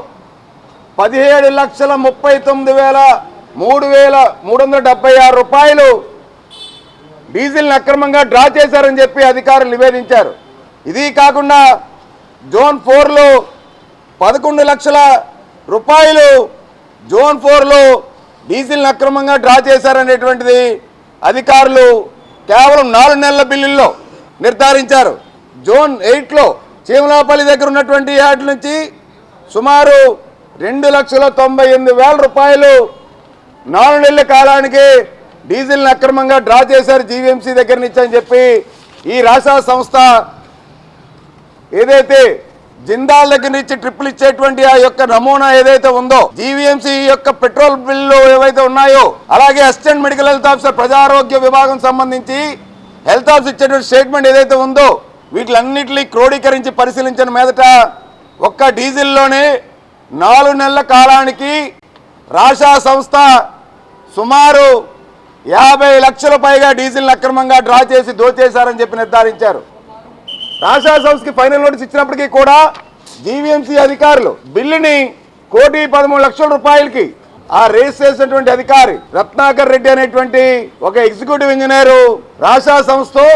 17,39,376 రూపాయలు డీజిల్ని అక్రమంగా డ్రా చేశారని చెప్పి అధికారులు నివేదించారు. ఇది కాకుండా జోన్ 4లో 11 లక్షల రూపాయలు జోన్ 4లో డీజిల్ని అక్రమంగా డ్రా చేశారనేటువంటిది అధికారులు కేవలం 4 నెలల బిల్లుల్లో నిర్ధారించారు. జోన్ 8లో చీమలాపల్లి దగ్గర ఉన్నటువంటి యార్డ్ నుంచి సుమారు 2,98,000 రూపాయలు 4 నెలల కాలానికి డీజిల్ని అక్రమంగా డ్రా చేశారు జీవీఎంసీ దగ్గర నుంచి అని చెప్పి ఈ రాష్ట్ర సంస్థ ఏదైతే జిందాల్ దగ్గర నుంచి ట్రిప్పులు ఇచ్చేటువంటి ఆ యొక్క నమూనా ఏదైతే ఉందో, జీవీఎంసీ యొక్క పెట్రోల్ బిల్లు ఏవైతే ఉన్నాయో, అలాగే అసిస్టెంట్ మెడికల్ హెల్త్ ఆఫీసర్ ప్రజారోగ్య విభాగం సంబంధించి హెల్త్ ఆఫీసర్ ఇచ్చేటువంటి స్టేట్మెంట్ ఏదైతే ఉందో వీటిలన్నింటినీ క్రోడీకరించి పరిశీలించిన మీదట ఒక్క డీజిల్లోనే 4 నెలల కాలానికి రాషా సంస్థ సుమారు 50 లక్షల పైగా డీజిల్ని అక్రమంగా డ్రా చేసి దోచేశారని చెప్పి నిర్ధారించారు. రాషా సంస్థకి ఫైనల్ నోటీస్ ఇచ్చినప్పటికీ కూడా జీవీఎంసీ అధికారులు బిల్లుని 1,13,00,000 రూపాయలకి ఆ రేస్ చేసినటువంటి అధికారి రత్నాకర్ రెడ్డి అనేటువంటి ఒక ఎగ్జిక్యూటివ్ ఇంజనీరు రాషా సంస్థతో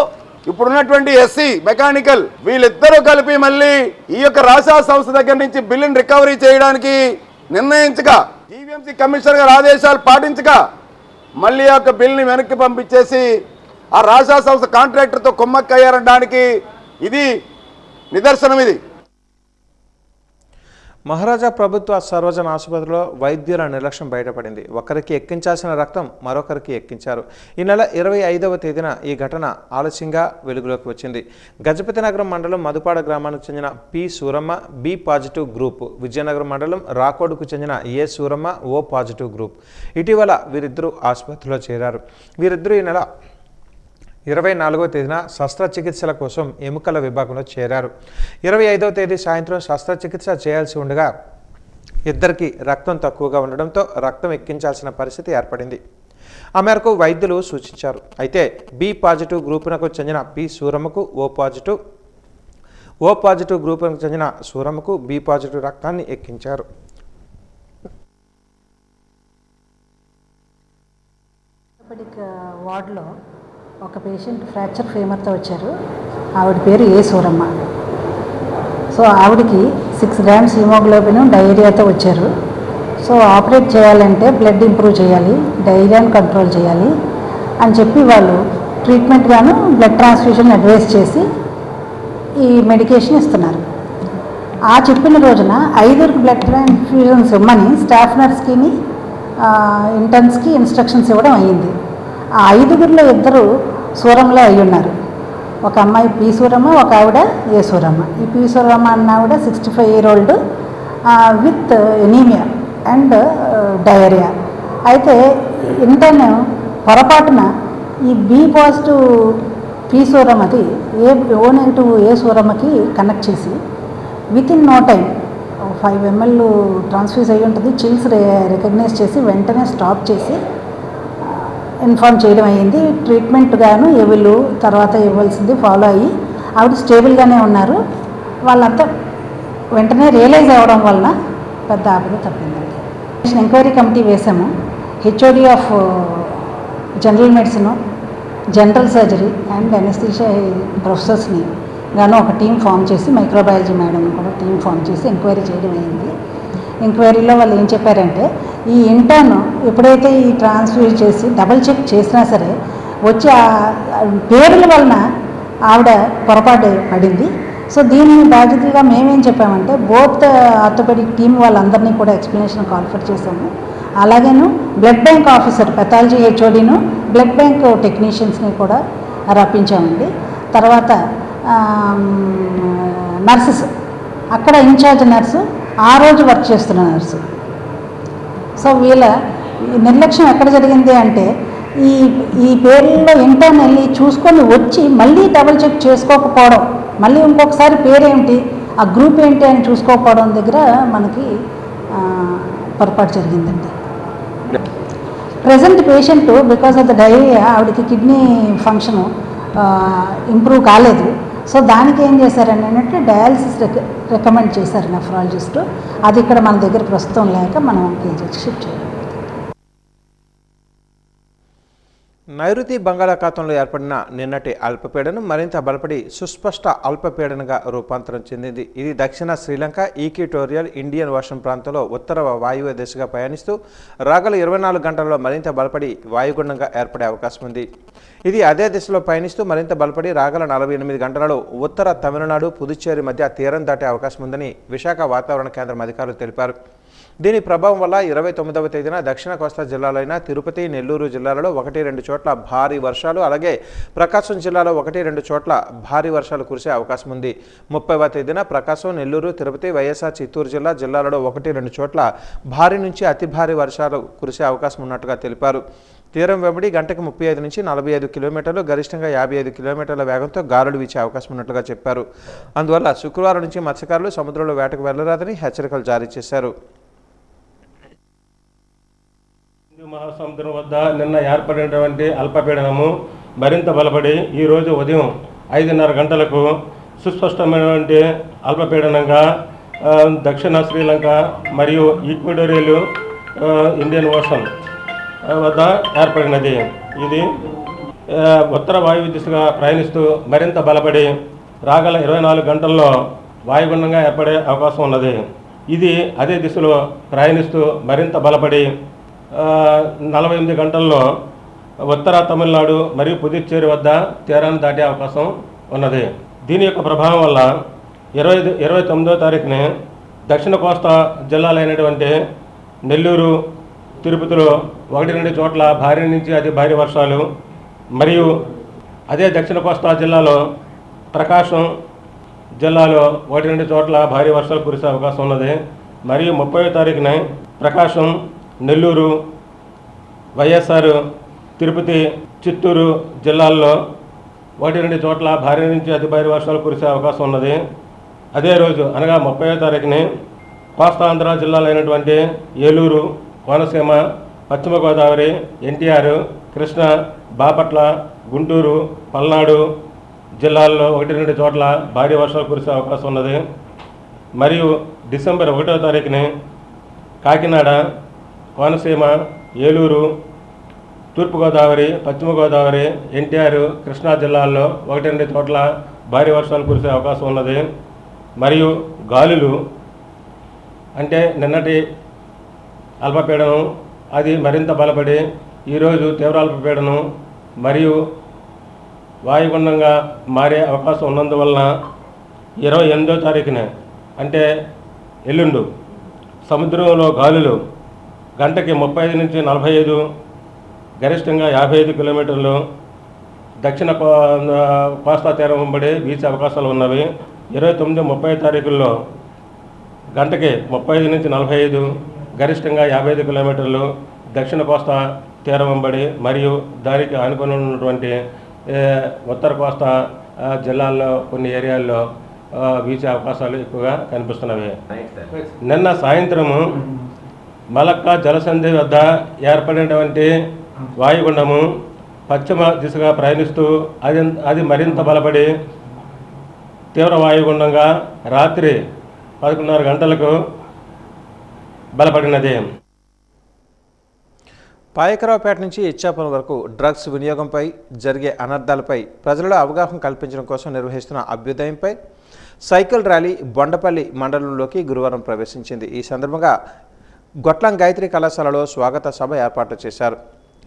ఇప్పుడున్నటువంటి ఎస్సీ మెకానికల్ వీళ్ళిద్దరూ కలిపి మళ్ళీ ఈ యొక్క రాషా సంస్థ దగ్గర నుంచి బిల్లుని రికవరీ చేయడానికి నిర్ణయించగా జీవీఎంసీ కమిషనర్ గారు ఆదేశాలు పాటించగా మళ్ళీ ఆ యొక్క బిల్లుని వెనక్కి పంపించేసి ఆ రాషా సంస్థ కాంట్రాక్టర్తో కుమ్మక్కయ్యారనడానికి ఇది నిదర్శనం. ఇది మహారాజా ప్రభుత్వ సర్వజన ఆసుపత్రిలో వైద్యుల నిర్లక్ష్యం బయటపడింది. ఒకరికి ఎక్కించాల్సిన రక్తం మరొకరికి ఎక్కించారు. ఈ నెల 25వ తేదీన ఈ ఘటన ఆలస్యంగా వెలుగులోకి వచ్చింది. గజపతి నగరం మండలం మధుపాడ గ్రామానికి చెందిన P Suramma B positive group, Vizianagaram మండలం రాకోడుకు చెందిన A Suramma O positive group. ఇటీవల వీరిద్దరూ ఆసుపత్రిలో చేరారు. వీరిద్దరూ ఈ నెల 24వ తేదీన శస్త్రచికిత్సల కోసం ఎముకల విభాగంలో చేరారు. 25వ తేదీ సాయంత్రం శస్త్రచికిత్స చేయాల్సి ఉండగా ఇద్దరికి రక్తం తక్కువగా ఉండడంతో రక్తం ఎక్కించాల్సిన పరిస్థితి ఏర్పడింది. ఆ మేరకు వైద్యులు సూచించారు. అయితే బి పాజిటివ్ గ్రూపునకు చెందిన పి సూరమ్మకు ఓ పాజిటివ్ గ్రూపునకు చెందిన సూరమ్మకు బి పాజిటివ్ రక్తాన్ని ఎక్కించారు. వార్డులో ఒక పేషెంట్ ఫ్రాక్చర్ ఫేమర్తో వచ్చారు. ఆవిడ పేరు ఏ సూరమ్మ. సో ఆవిడకి 6 గ్రామ్స్ హిమోగ్లోబిన్ డయేరియాతో వచ్చారు. సో ఆపరేట్ చేయాలంటే బ్లడ్ ఇంప్రూవ్ చేయాలి, డయేరియాను కంట్రోల్ చేయాలి అని చెప్పి వాళ్ళు ట్రీట్మెంట్ గాను బ్లడ్ ట్రాన్స్ఫ్యూషన్ అడ్వైస్ చేసి ఈ మెడికేషన్ ఇస్తున్నారు. ఆ చెప్పిన రోజున 5 బ్లడ్ ట్రాన్స్ఫ్యూజన్స్ ఇవ్వమని స్టాఫ్ నర్స్కి ఇంటర్న్స్కి ఇన్స్ట్రక్షన్స్ ఇవ్వడం అయ్యింది. ఆ 5గురిలో 2 సూరమ్మలే అయి ఉన్నారు. ఒక అమ్మాయి పి సూరమ్మ, ఒక ఆవిడ ఏ సూరమ్మ. ఈ పి సూరమ్మ అన్న ఆవిడ 65 year old with anaemia and diarrhoea. అయితే ఇంటర్న్ పొరపాటున ఈ బి పాజిటివ్ పి సూరమ్మది ఓ నెగిటివ్ ఏ సూరమ్మకి కనెక్ట్ చేసి with in no time 5 ml transfuse అయ్యి ఉంటుంది. చిల్స్ రికగ్నైజ్ చేసి వెంటనే స్టాప్ చేసి ఇన్ఫార్మ్ చేయడం అయ్యింది. ట్రీట్మెంట్ గాను ఎవరు తర్వాత ఇవ్వాల్సింది ఫాలో అయ్యి ఆవిడ స్టేబుల్గానే ఉన్నారు. వాళ్ళంతా వెంటనే రియలైజ్ అవ్వడం వలన పెద్ద ఆపద తప్పిందండి. ఎంక్వైరీ కమిటీ వేసాము. HOD of general medicine, general surgery and anaesthesia ప్రొఫెసర్స్ని గాను ఒక టీం ఫామ్ చేసి, మైక్రోబయాలజీ మేడం కూడా టీం ఫామ్ చేసి ఎంక్వైరీ చేయడం అయింది. ఎంక్వైరీలో వాళ్ళు ఏం చెప్పారంటే, ఈ ఇంటర్న్ ఎప్పుడైతే ఈ ట్రాన్స్ఫ్యూజ్ చేసి డబుల్ చెక్ చేసినా సరే వచ్చి ఆ పేర్ల వలన ఆవిడ పొరపాటు పడింది. సో దీన్ని బాధ్యతగా మేమేం చెప్పామంటే, బోత్ ఆర్థోపెడిక్ టీం వాళ్ళందరినీ కూడా ఎక్స్ప్లెనేషన్ కాల్ఫర్ చేసాము. అలాగేను బ్లడ్ బ్యాంక్ ఆఫీసర్, పెథాలజీ హెచ్ఓడిను, బ్లడ్ బ్యాంక్ టెక్నీషియన్స్ని కూడా రప్పించామండి. తర్వాత నర్సెస్, అక్కడ ఇన్ఛార్జ్ నర్సు, ఆ రోజు వర్క్ చేస్తున్న నర్సు. సో వీళ్ళ నిర్లక్ష్యం ఎక్కడ జరిగింది అంటే, ఈ పేర్లలో ఇంటర్న్ వెళ్ళి చూసుకొని వచ్చి మళ్ళీ డబుల్ చెక్ చేసుకోకపోవడం, మళ్ళీ ఇంకొకసారి పేరేంటి, ఆ గ్రూప్ ఏంటి అని చూసుకోకపోవడం దగ్గర మనకి పొరపాటు జరిగిందండి. Present patient because of the diarrhoea, ఆవిడకి కిడ్నీ ఫంక్షను ఇంప్రూవ్ కాలేదు. సో దానికి ఏం చేశారని అంటే డయాలసిస్ రికమెండ్ చేశారు నెఫ్రాలజిస్టు. అది ఇక్కడ మన దగ్గర ప్రస్తుతం లేక మనం కేజీకి షిఫ్ట్ చేయాలి. నైరుతి బంగాళాఖాతంలో ఏర్పడిన నిన్నటి అల్పపీడనం మరింత బలపడి సుస్పష్ట అల్పపీడనంగా రూపాంతరం చెందింది. ఇది దక్షిణ శ్రీలంక ఈక్వటోరియల్ ఇండియన్ ఓషన్ ప్రాంతంలో ఉత్తర వాయువ్య దిశగా పయనిస్తూ రాగల 24 గంటల్లో మరింత బలపడి వాయుగుండంగా ఏర్పడే అవకాశం ఉంది. ఇది అదే దిశలో పయనిస్తూ మరింత బలపడి రాగల 48 గంటలలో ఉత్తర తమిళనాడు, పుదుచ్చేరి మధ్య తీరం దాటే అవకాశం ఉందని విశాఖ వాతావరణ కేంద్రం అధికారులు తెలిపారు. దీని ప్రభావం వల్ల 29వ తేదీన దక్షిణ కోస్తా జిల్లాలైన తిరుపతి, నెల్లూరు జిల్లాలలో 1-2 చోట్ల భారీ వర్షాలు, అలాగే ప్రకాశం జిల్లాలో 1-2 చోట్ల భారీ వర్షాలు కురిసే అవకాశం ఉంది. 30వ తేదీన ప్రకాశం, నెల్లూరు, తిరుపతి, వైఎస్ఆర్ చిత్తూరు జిల్లాలలో 1-2 చోట్ల భారీ నుంచి అతి భారీ వర్షాలు కురిసే అవకాశం ఉన్నట్టుగా తెలిపారు. తీరం వెంబడి గంటకు 35 నుంచి 45 కిలోమీటర్లు, గరిష్టంగా 55 కిలోమీటర్ల వేగంతో గాలులు వీచే అవకాశం ఉన్నట్లుగా చెప్పారు. అందువల్ల శుక్రవారం నుంచి మత్స్యకారులు సముద్రంలో వేటకు వెళ్లరాదని హెచ్చరికలు జారీ చేశారు. మహాసముద్రం వద్ద నిన్న ఏర్పడినటువంటి అల్పపీడనము మరింత బలపడి ఈరోజు ఉదయం 5:30 గంటలకు సుస్పష్టమైనటువంటి అల్పపీడనంగా దక్షిణ శ్రీలంక మరియు ఈక్వటోరియల్ ఇండియన్ ఓషన్ వద్ద ఏర్పడినది. ఇది ఉత్తర వాయువ్య దిశగా ప్రయాణిస్తూ మరింత బలపడి రాగల 24 గంటల్లో వాయుగుండంగా ఏర్పడే అవకాశం ఉన్నది. ఇది అదే దిశలో ప్రయాణిస్తూ మరింత బలపడి 48 గంటల్లో ఉత్తర తమిళనాడు మరియు పుదుచ్చేరి వద్ద తీరాన్ని దాటే అవకాశం ఉన్నది. దీని యొక్క ప్రభావం వల్ల 29వ తారీఖున దక్షిణ కోస్తా జిల్లాలైనటువంటి నెల్లూరు, తిరుపతిలో 1-2 చోట్ల భారీ నుంచి అతి భారీ వర్షాలు, మరియు అదే దక్షిణ కోస్తా జిల్లాలో ప్రకాశం జిల్లాలో 1-2 చోట్ల భారీ వర్షాలు కురిసే అవకాశం ఉన్నది. మరియు 30వ తారీఖున ప్రకాశం, నెల్లూరు, వైఎస్ఆర్, తిరుపతి, చిత్తూరు జిల్లాల్లో 1-2 చోట్ల భారీ నుంచి అతి భారీ వర్షాలు కురిసే అవకాశం ఉన్నది. అదే రోజు అనగా 30వ తారీఖుని కోస్తాంధ్ర జిల్లాలైనటువంటి ఏలూరు, కోనసీమ, పశ్చిమ గోదావరి, ఎన్టీఆర్, కృష్ణా, బాపట్ల, గుంటూరు, పల్నాడు జిల్లాల్లో 1-2 చోట్ల భారీ వర్షాలు కురిసే అవకాశం ఉన్నది. మరియు డిసెంబర్ 1వ తారీఖుని కాకినాడ, కోనసీమ, ఏలూరు, తూర్పుగోదావరి, పశ్చిమ గోదావరి, ఎన్టీఆర్, కృష్ణా జిల్లాల్లో 1-2 చోట్ల భారీ వర్షాలు కురిసే అవకాశం ఉన్నది. మరియు గాలులు అంటే నిన్నటి అల్పపీడనం అది మరింత బలపడి ఈరోజు తీవ్ర అల్పపీడనం మరియు వాయుగుండంగా మారే అవకాశం ఉన్నందువలన 28వ తారీఖున అంటే ఎల్లుండు సముద్రంలో గాలులు గంటకి 35 నుంచి 45, గరిష్టంగా 55 కిలోమీటర్లు దక్షిణ కోస్తా తీరం వెంబడి వీచే అవకాశాలు ఉన్నవి. 29, 30 తారీఖుల్లో గంటకి 35 నుంచి 45, గరిష్టంగా 55 కిలోమీటర్లు దక్షిణ కోస్తా తీరం వెంబడి మరియు దానికి ఆనుకొని ఉన్నటువంటి ఉత్తర కోస్తా జిల్లాల్లో కొన్ని ఏరియాల్లో వీచే అవకాశాలు ఎక్కువగా కనిపిస్తున్నవి. నిన్న సాయంత్రము మలక్కా జలసంధి వద్ద ఏర్పడినటువంటి వాయుగుండము పశ్చిమ దిశగా ప్రయాణిస్తూ అది మరింత బలపడి తీవ్ర వాయుగుండంగా రాత్రి 11:30 గంటలకు బలపడినది. పాయకరావుపేట నుంచి ఇచ్చాపురం వరకు డ్రగ్స్ వినియోగంపై జరిగే అనర్థాలపై ప్రజలలో అవగాహన కల్పించడం కోసం నిర్వహిస్తున్న అభ్యుదయంపై సైకిల్ ర్యాలీ బొండపల్లి మండలంలోకి గురువారం ప్రవేశించింది. ఈ సందర్భంగా గొట్లం గాయత్రి కళాశాలలో స్వాగత సభ ఏర్పాటు చేశారు.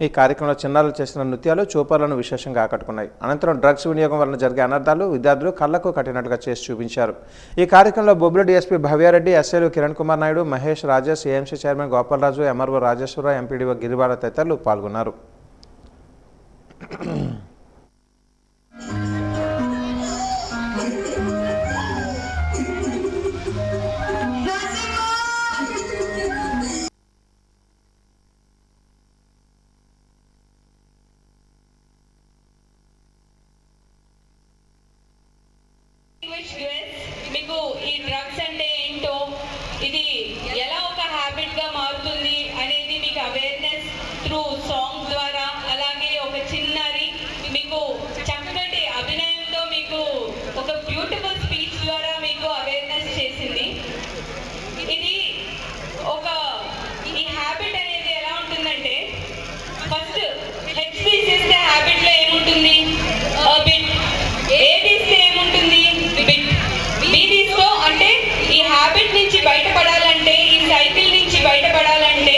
ఈ కార్యక్రమంలో చిన్నారులు చేసిన నృత్యాలు చూపర్లను విశేషంగా ఆకట్టుకున్నాయి. అనంతరం డ్రగ్స్ వినియోగం వలన జరిగే అనర్థాలు విద్యార్థులు కళ్లకు కట్టినట్టుగా చేసి చూపించారు. ఈ కార్యక్రమంలో బొబ్బిలి డీఎస్పీ భవ్యారెడ్డి, ఎస్ఐలు Kiran Kumar Naidu, Mahesh, Rajesh, AMC chairman Gopalaraju, MRO Rajeswararao, MPDO Girivada తదితరులు పాల్గొన్నారు. మీకు ఈ డ్రగ్స్ అంటే ఏంటో, ఇది ఎలా ఒక హ్యాబిట్గా మారుతుంది అనేది మీకు అవేర్నెస్ త్రూ సాంగ్ ద్వారా, అలాగే ఒక చిన్నది మీకు చక్కటి అభినయంతో మీకు ఒక బ్యూటిఫుల్ స్పీచ్ ద్వారా మీకు అవేర్నెస్ చేసింది. ఇది ఈ హ్యాబిట్ అనేది ఎలా ఉంటుందంటే, ఫస్ట్ హెచ్ తీసేస్తే హ్యాబిట్లో ఏముంటుంది, బిట్. ఏ తీస్తే ఏముంటుంది, బిట్. బి తీసుకో అంటే ఈ హ్యాబిట్ నుంచి బయటపడాలంటే, ఈ సైకిల్ నుంచి బయటపడాలంటే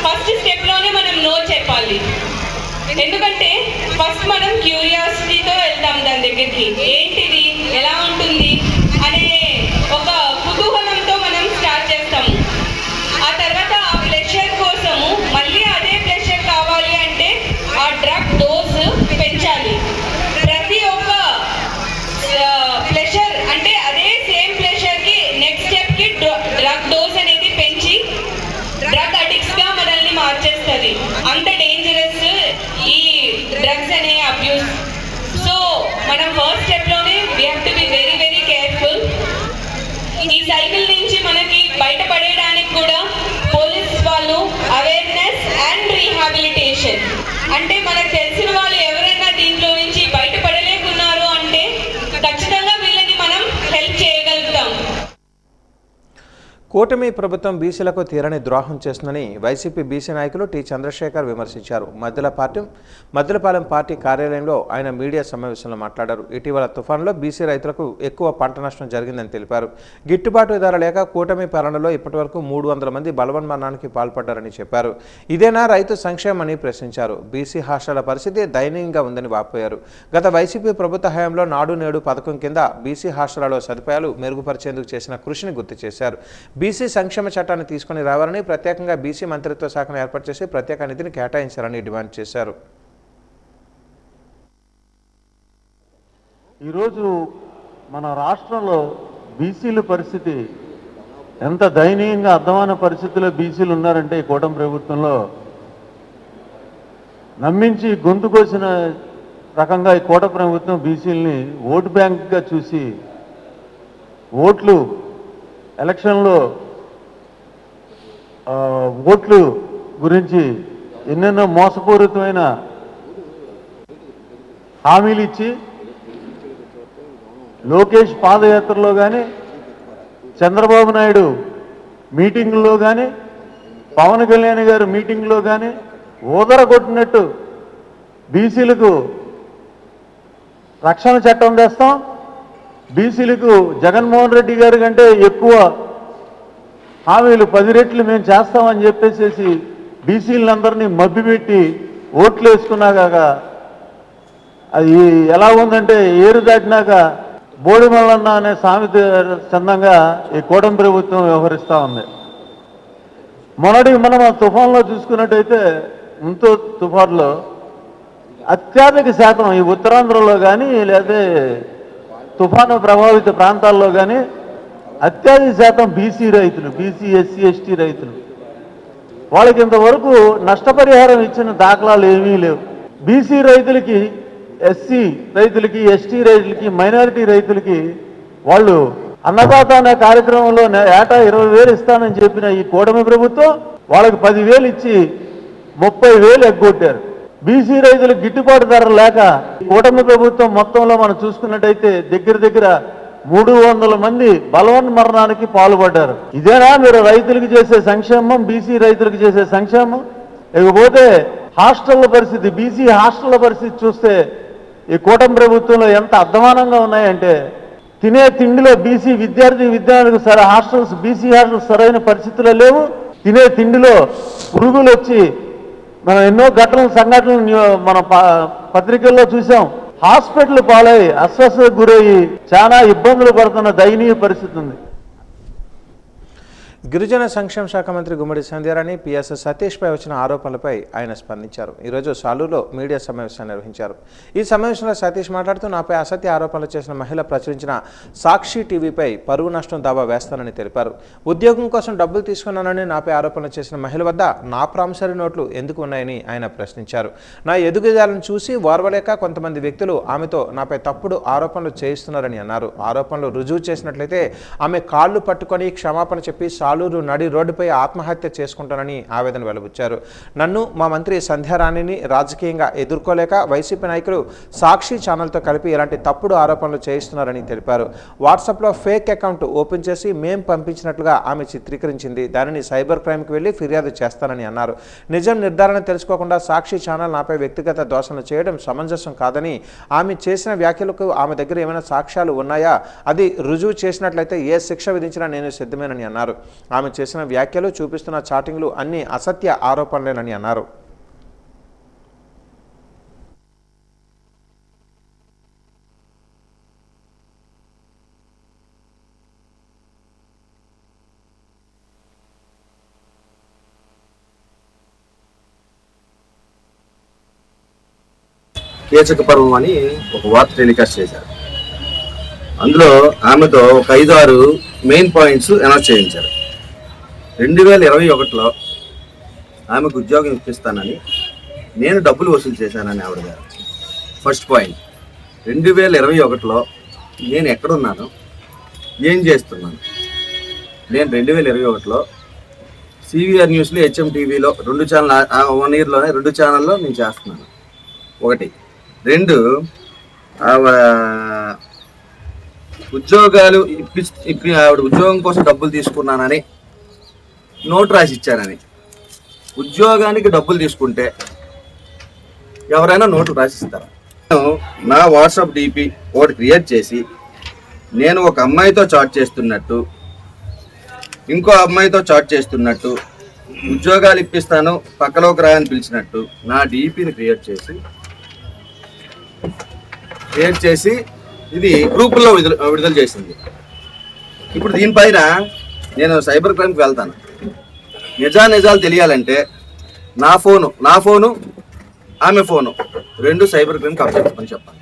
ఫస్ట్ స్టెప్లోనే మనం నో చెప్పాలి. ఎందుకంటే ఫస్ట్ మనం క్యూరియాసిటీతో వెళ్తాం దాని దగ్గరికి, ఏంటిది ఎలా ఉంటుంది అనే ఒక కుతూహలంతో మనం స్టార్ట్ చేస్తాము. ఆ తర్వాత ఆ ప్లెషర్ కోసము మళ్ళీ అదే ప్లెషర్ కావాలి అంటే ఆ డ్రగ్ డోస్ పెంచాలి. ప్రతి ఒక్క ప్లెషర్ అంటే అదే సేమ్ ప్లెషర్కి నెక్స్ట్ స్టెప్కి డ్రగ్ డోస్ అనేది పెంచి డ్రగ్ అడిక్ట్స్గా మనల్ని మార్చేస్తుంది. అంత డేంజరస్ ఈ డ్రగ్స్ అనే అబ్యూస్. సో మనం ఫస్ట్ స్టెప్లోనే we have to be very very careful. ఈ సైకిల్ నుంచి మనకి బయటపడేయడానికి కూడా పోలీస్ వాళ్ళు అవేర్నెస్ అండ్ రీహాబిలిటేషన్, అంటే మనకు తెలిసిన వాళ్ళు ఎవరైనా దీంట్లో నుంచి బయటపడలేకున్నారు అంటే ఖచ్చితంగా వీళ్ళని మనం హెల్ప్ చేయగలుగుతాం. కూటమి ప్రభుత్వం బీసీలకు తీరని ద్రోహం చేస్తుందని వైసీపీ బీసీ నాయకులు టి చంద్రశేఖర్ విమర్శించారు. మద్దిలపాలెం పార్టీ కార్యాలయంలో ఆయన మీడియా సమావేశంలో మాట్లాడారు. ఇటీవల తుఫానులో బీసీ రైతులకు ఎక్కువ పంట నష్టం జరిగిందని తెలిపారు. గిట్టుబాటు ధర లేక కూటమి పాలనలో ఇప్పటివరకు 300 మంది బలవన్మరణానికి పాల్పడ్డారని చెప్పారు. ఇదేనా రైతు సంక్షేమని ప్రశ్నించారు. బీసీ హాస్టళ్ల పరిస్థితి దయనీయంగా ఉందని వాపోయారు. గత వైసీపీ ప్రభుత్వ హయాంలో నాడు నేడు పథకం కింద బీసీ హాస్టళ్లలో సదుపాయాలు మెరుగుపరిచేందుకు చేసిన కృషిని గుర్తు చేశారు. బీసీ సంక్షేమ చట్టాన్ని తీసుకుని రావాలని, ప్రత్యేకంగా బీసీ మంత్రిత్వ శాఖను ఏర్పాటు చేసి ప్రత్యేక నిధిని కేటాయించాలని డిమాండ్ చేశారు. ఈరోజు మన రాష్ట్రంలో బీసీల పరిస్థితి ఎంత దయనీయంగా అర్థమైన పరిస్థితిలో బీసీలు ఉన్నారంటే, ఈ కూటమి ప్రభుత్వంలో నమ్మించి గొంతు కోసిన రకంగా ఈ కూటమి ప్రభుత్వం బీసీలని ఓటు బ్యాంక్గా చూసి ఓట్లు ఎలక్షన్లో ఓట్లు గురించి ఎన్నెన్నో మోసపూరితమైన హామీలు ఇచ్చి లోకేష్ పాదయాత్రలో కానీ, చంద్రబాబు నాయుడు మీటింగుల్లో కానీ, పవన్ కళ్యాణ్ గారు మీటింగ్లో కానీ ఊదరగొట్టినట్టు బీసీలకు రక్షణ చట్టం తెస్తాం, బీసీలకు జగన్మోహన్ రెడ్డి గారి కంటే ఎక్కువ హామీలు 10 రెట్లు మేము చేస్తామని చెప్పేసి బీసీలందరినీ మభ్యపెట్టి ఓట్లు వేసుకున్నాక అది ఎలా ఉందంటే, ఏరు దాటినాక బోడిమల్లన్న అనే సామెత చందంగా ఈ కూటమి ప్రభుత్వం వ్యవహరిస్తూ ఉంది. మొన్నటి మనం ఆ తుఫాన్లో చూసుకున్నట్టయితే, ముందు తుఫాన్లో అత్యధిక శాతం ఈ ఉత్తరాంధ్రలో కానీ లేదా తుఫాను ప్రభావిత ప్రాంతాల్లో కానీ అత్యధిక శాతం బీసీ రైతులు, బీసీ ఎస్సీ ఎస్టీ రైతులు. వాళ్ళకి ఇంతవరకు నష్టపరిహారం ఇచ్చిన దాఖలాలు ఏమీ లేవు. బీసీ రైతులకి, ఎస్సీ రైతులకి, ఎస్టీ రైతులకి, మైనారిటీ రైతులకి వాళ్ళు అన్నదాత అనే కార్యక్రమంలో ఏటా 20,000 ఇస్తానని చెప్పిన ఈ కూటమి ప్రభుత్వం వాళ్ళకి 10,000 ఇచ్చి 30,000 ఎగ్గొట్టారు. బీసీ రైతులకు గిట్టుబాటు ధర లేక కూటమి ప్రభుత్వం మొత్తంలో మనం చూసుకున్నట్టయితే దగ్గర 300 మంది బలవన్మరణానికి పాల్పడ్డారు. ఇదేనా మీరు రైతులకు చేసే సంక్షేమం, బీసీ రైతులకు చేసే సంక్షేమం? ఇకపోతే హాస్టళ్ల పరిస్థితి, బీసీ హాస్టళ్ల పరిస్థితి చూస్తే ఈ కూటమి ప్రభుత్వంలో ఎంత అధ్వానంగా ఉన్నాయంటే, తినే తిండిలో బీసీ విద్యార్థులకు హాస్టల్స్, బీసీ హాస్టల్స్ సరైన పరిస్థితుల్లో లేవు. తినే తిండిలో పురుగులు వచ్చి మనం ఎన్నో సంఘటనలు మన పత్రికల్లో చూసాం. హాస్పిటల్ పాలై అస్వస్థతకు గురయ్యి చాలా ఇబ్బందులు పడుతున్న దయనీయ పరిస్థితి ఉంది. గిరిజన సంక్షేమ శాఖ మంత్రి గుమ్మడి సంధ్యారాణి పిఎస్ సతీష్పై వచ్చిన ఆరోపణలపై ఆయన స్పందించారు. ఈరోజు సాలూరులో మీడియా సమావేశాన్ని నిర్వహించారు. ఈ సమావేశంలో సతీష్ మాట్లాడుతూ నాపై అసత్య ఆరోపణలు చేసిన మహిళ ప్రచురించిన సాక్షి టీవీపై పరువు నష్టం దావా వేస్తానని తెలిపారు. ఉద్యోగం కోసం డబ్బులు తీసుకున్నానని నాపై ఆరోపణలు చేసిన మహిళ వద్ద నా ప్రామిసరీ నోట్లు ఎందుకు ఉన్నాయని ఆయన ప్రశ్నించారు. నా ఎదుగుదలను చూసి ఓర్వలేక కొంతమంది వ్యక్తులు ఆమెతో నాపై తప్పుడు ఆరోపణలు చేయిస్తున్నారని అన్నారు. ఆరోపణలు రుజువు చేసినట్లయితే ఆమె కాళ్ళు పట్టుకొని క్షమాపణ చెప్పి సాలూరు నడి రోడ్డుపై ఆత్మహత్య చేసుకుంటానని ఆవేదన వెలుబుచ్చారు. నన్ను, మా మంత్రి సంధ్యారాణిని రాజకీయంగా ఎదుర్కోలేక వైసీపీ నాయకులు సాక్షి ఛానల్తో కలిపి ఇలాంటి తప్పుడు ఆరోపణలు చేయిస్తున్నారని తెలిపారు. వాట్సాప్లో ఫేక్ అకౌంట్ ఓపెన్ చేసి మేం పంపించినట్లుగా ఆమె చిత్రీకరించింది. దానిని సైబర్ క్రైమ్కి వెళ్లి ఫిర్యాదు చేస్తానని అన్నారు. నిజం నిర్ధారణ తెలుసుకోకుండా సాక్షి ఛానల్ నాపై వ్యక్తిగత దోషణలు చేయడం సమంజసం కాదని, ఆమె చేసిన వ్యాఖ్యలకు ఆమె దగ్గర ఏమైనా సాక్ష్యాలు ఉన్నాయా, అది రుజువు చేసినట్లయితే ఏ శిక్ష విధించినా నేను సిద్ధమేనని అన్నారు. ఆమె చేసిన వ్యాఖ్యలు, చూపిస్తున్న చాటింగ్లు అన్ని అసత్య ఆరోపణలేనని అన్నారు. కీచక పర్వం అని ఒక వార్త టెలికాస్ట్ చేశారు. అందులో ఆమెతో ఒక 5-6 మెయిన్ పాయింట్స్ అనౌన్స్ చేయించారు. 2021లో ఆమెకు ఉద్యోగం ఇప్పిస్తానని నేను డబ్బులు వసూలు చేశానని ఆవిడ గారు. ఫస్ట్ పాయింట్, 2021లో నేను ఎక్కడున్నాను, ఏం చేస్తున్నాను? నేను 2021లో సివిఆర్ న్యూస్లో, హెచ్ఎం టీవీలో 2 ఛానల్ 1 ఇయర్లోనే 2 ఛానల్లో నేను చేస్తున్నాను. 1. 2, ఉద్యోగాలు ఆవిడ ఉద్యోగం కోసం డబ్బులు తీసుకున్నానని నోట్ రాసి ఇచ్చానని. ఉద్యోగానికి డబ్బులు తీసుకుంటే ఎవరైనా నోట్లు రాసిస్తారా? నా వాట్సాప్ డిపి ఒకటి క్రియేట్ చేసి నేను ఒక అమ్మాయితో చాట్ చేస్తున్నట్టు, ఇంకో అమ్మాయితో చాట్ చేస్తున్నట్టు, ఉద్యోగాలు ఇప్పిస్తాను పక్కలోకి రాయని పిలిచినట్టు నా డిపిని క్రియేట్ చేసి ఇది గ్రూపుల్లో విడుదల చేసింది. ఇప్పుడు దీనిపైన నేను సైబర్ క్రైమ్కి వెళ్తాను. నిజాలు తెలియాలంటే నా ఫోను ఆమె ఫోను 2 సైబర్ క్రైమ్కి అప్పచెప్పని చెప్పాలి.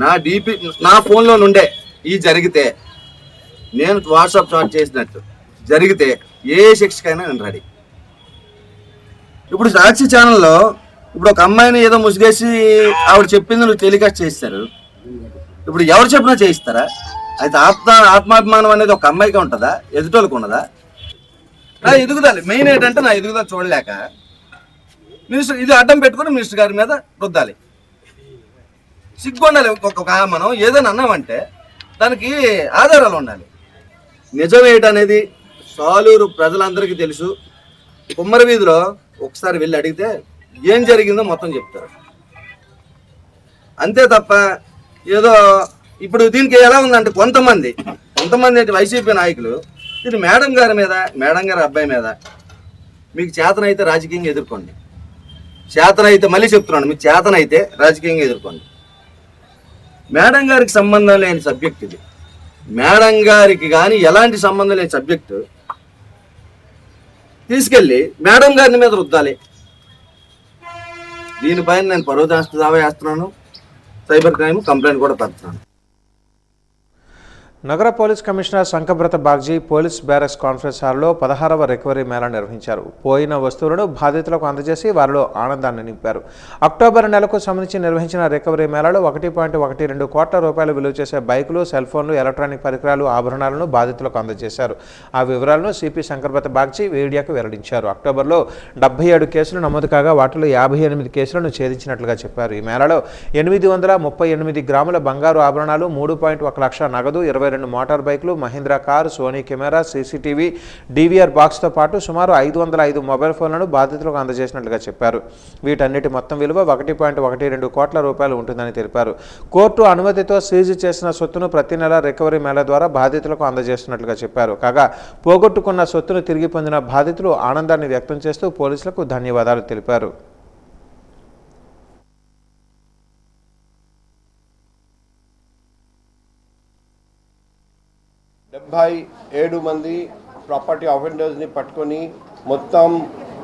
నా డిపి నా ఫోన్లో నుండే ఈ జరిగితే, నేను వాట్సాప్ చాట్ చేసినట్టు జరిగితే ఏ శిక్షకైనా నేను రెడీ. ఇప్పుడు సాక్షి ఛానల్లో ఇప్పుడు ఒక అమ్మాయిని ఏదో ముసిగేసి ఆవిడ చెప్పింది నువ్వు టెలికాస్ట్ చేస్తారు. ఇప్పుడు ఎవరు చెప్పినా చేయిస్తారా? అయితే ఆత్మాభిమానం అనేది ఒక అమ్మాయికి ఉంటుందా, ఎదుటోళ్ళకి ఉన్నదా? నా ఎదుగుదల మెయిన్ ఏంటంటే, నా ఎదుగుదల చూడలేక మినిస్టర్ ఇది అడ్డం పెట్టుకుని మినిస్టర్ గారి మీద రుద్దాలి. సిగ్గు ఉండాలి. మనం ఏదైనా అన్నామంటే దానికి ఆధారాలు ఉండాలి. నిజం ఏంటనేది సాలూరు ప్రజలందరికీ తెలుసు. కుమ్మరి వీధిలో ఒకసారి వెళ్ళి అడిగితే ఏం జరిగిందో మొత్తం చెప్తారు. అంతే తప్ప ఏదో ఇప్పుడు దీనికి ఎలా ఉందంటే కొంతమంది అంటే వైసీపీ నాయకులు ఇది మేడం గారి అబ్బాయి మీద మీకు చేతనైతే రాజకీయంగా ఎదుర్కోండి, చేతనైతే మళ్ళీ చెప్తున్నాను, మీకు చేతనైతే రాజకీయంగా ఎదుర్కోండి. మేడం గారికి సంబంధం లేని సబ్జెక్ట్ ఇది. మేడం గారికి కానీ ఎలాంటి సంబంధం లేని సబ్జెక్టు తీసుకెళ్ళి మేడం గారి మీద రుద్దాలి. దీనిపైన నేను పరువు దావా వేస్తున్నాను, సైబర్ క్రైమ్ కంప్లైంట్ కూడా పెడుతున్నాను. నగర police commissioner Shankhabrata Bagchi police barracks conference హాల్లో 16వ రికవరీ మేళా నిర్వహించారు. పోయిన వస్తువులను బాధితులకు అందజేసి వారిలో ఆనందాన్ని నింపారు. అక్టోబర్ నెలకు సంబంధించి నిర్వహించిన రికవరీ మేళాలో 1.12 కోట్ల రూపాయలు విలువ చేసే బైకులు, సెల్ ఫోన్లు, ఎలక్ట్రానిక్ పరికరాలు, ఆభరణాలను బాధితులకు అందజేశారు. ఆ వివరాలను సిపి శంకబ్రత బాగ్జీ మీడియాకు వెల్లడించారు. అక్టోబర్లో 77 కేసులు నమోదు కాగా వాటిలో 58 కేసులను ఛేదించినట్లుగా చెప్పారు. ఈ మేళాలో 838 గ్రాముల బంగారు ఆభరణాలు, 3.1 లక్ష నగదు, 22 మోటార్ బైకులు, Mahindra car, Sony camera, CCTV, DVR బాక్స్తో పాటు సుమారు 505 మొబైల్ ఫోన్లను బాధితులకు అందజేసినట్లుగా చెప్పారు. వీటన్నిటి మొత్తం విలువ 1.12 కోట్ల రూపాయలు ఉంటుందని తెలిపారు. కోర్టు అనుమతితో సీజ్ చేసిన సొత్తును ప్రతి నెల రికవరీ మేళా ద్వారా బాధితులకు అందజేస్తున్నట్లుగా చెప్పారు. కాగా పోగొట్టుకున్న సొత్తును తిరిగి పొందిన బాధితులు ఆనందాన్ని వ్యక్తం చేస్తూ పోలీసులకు ధన్యవాదాలు తెలిపారు. 77 మంది ప్రాపర్టీ అఫెండర్స్ని పట్టుకొని మొత్తం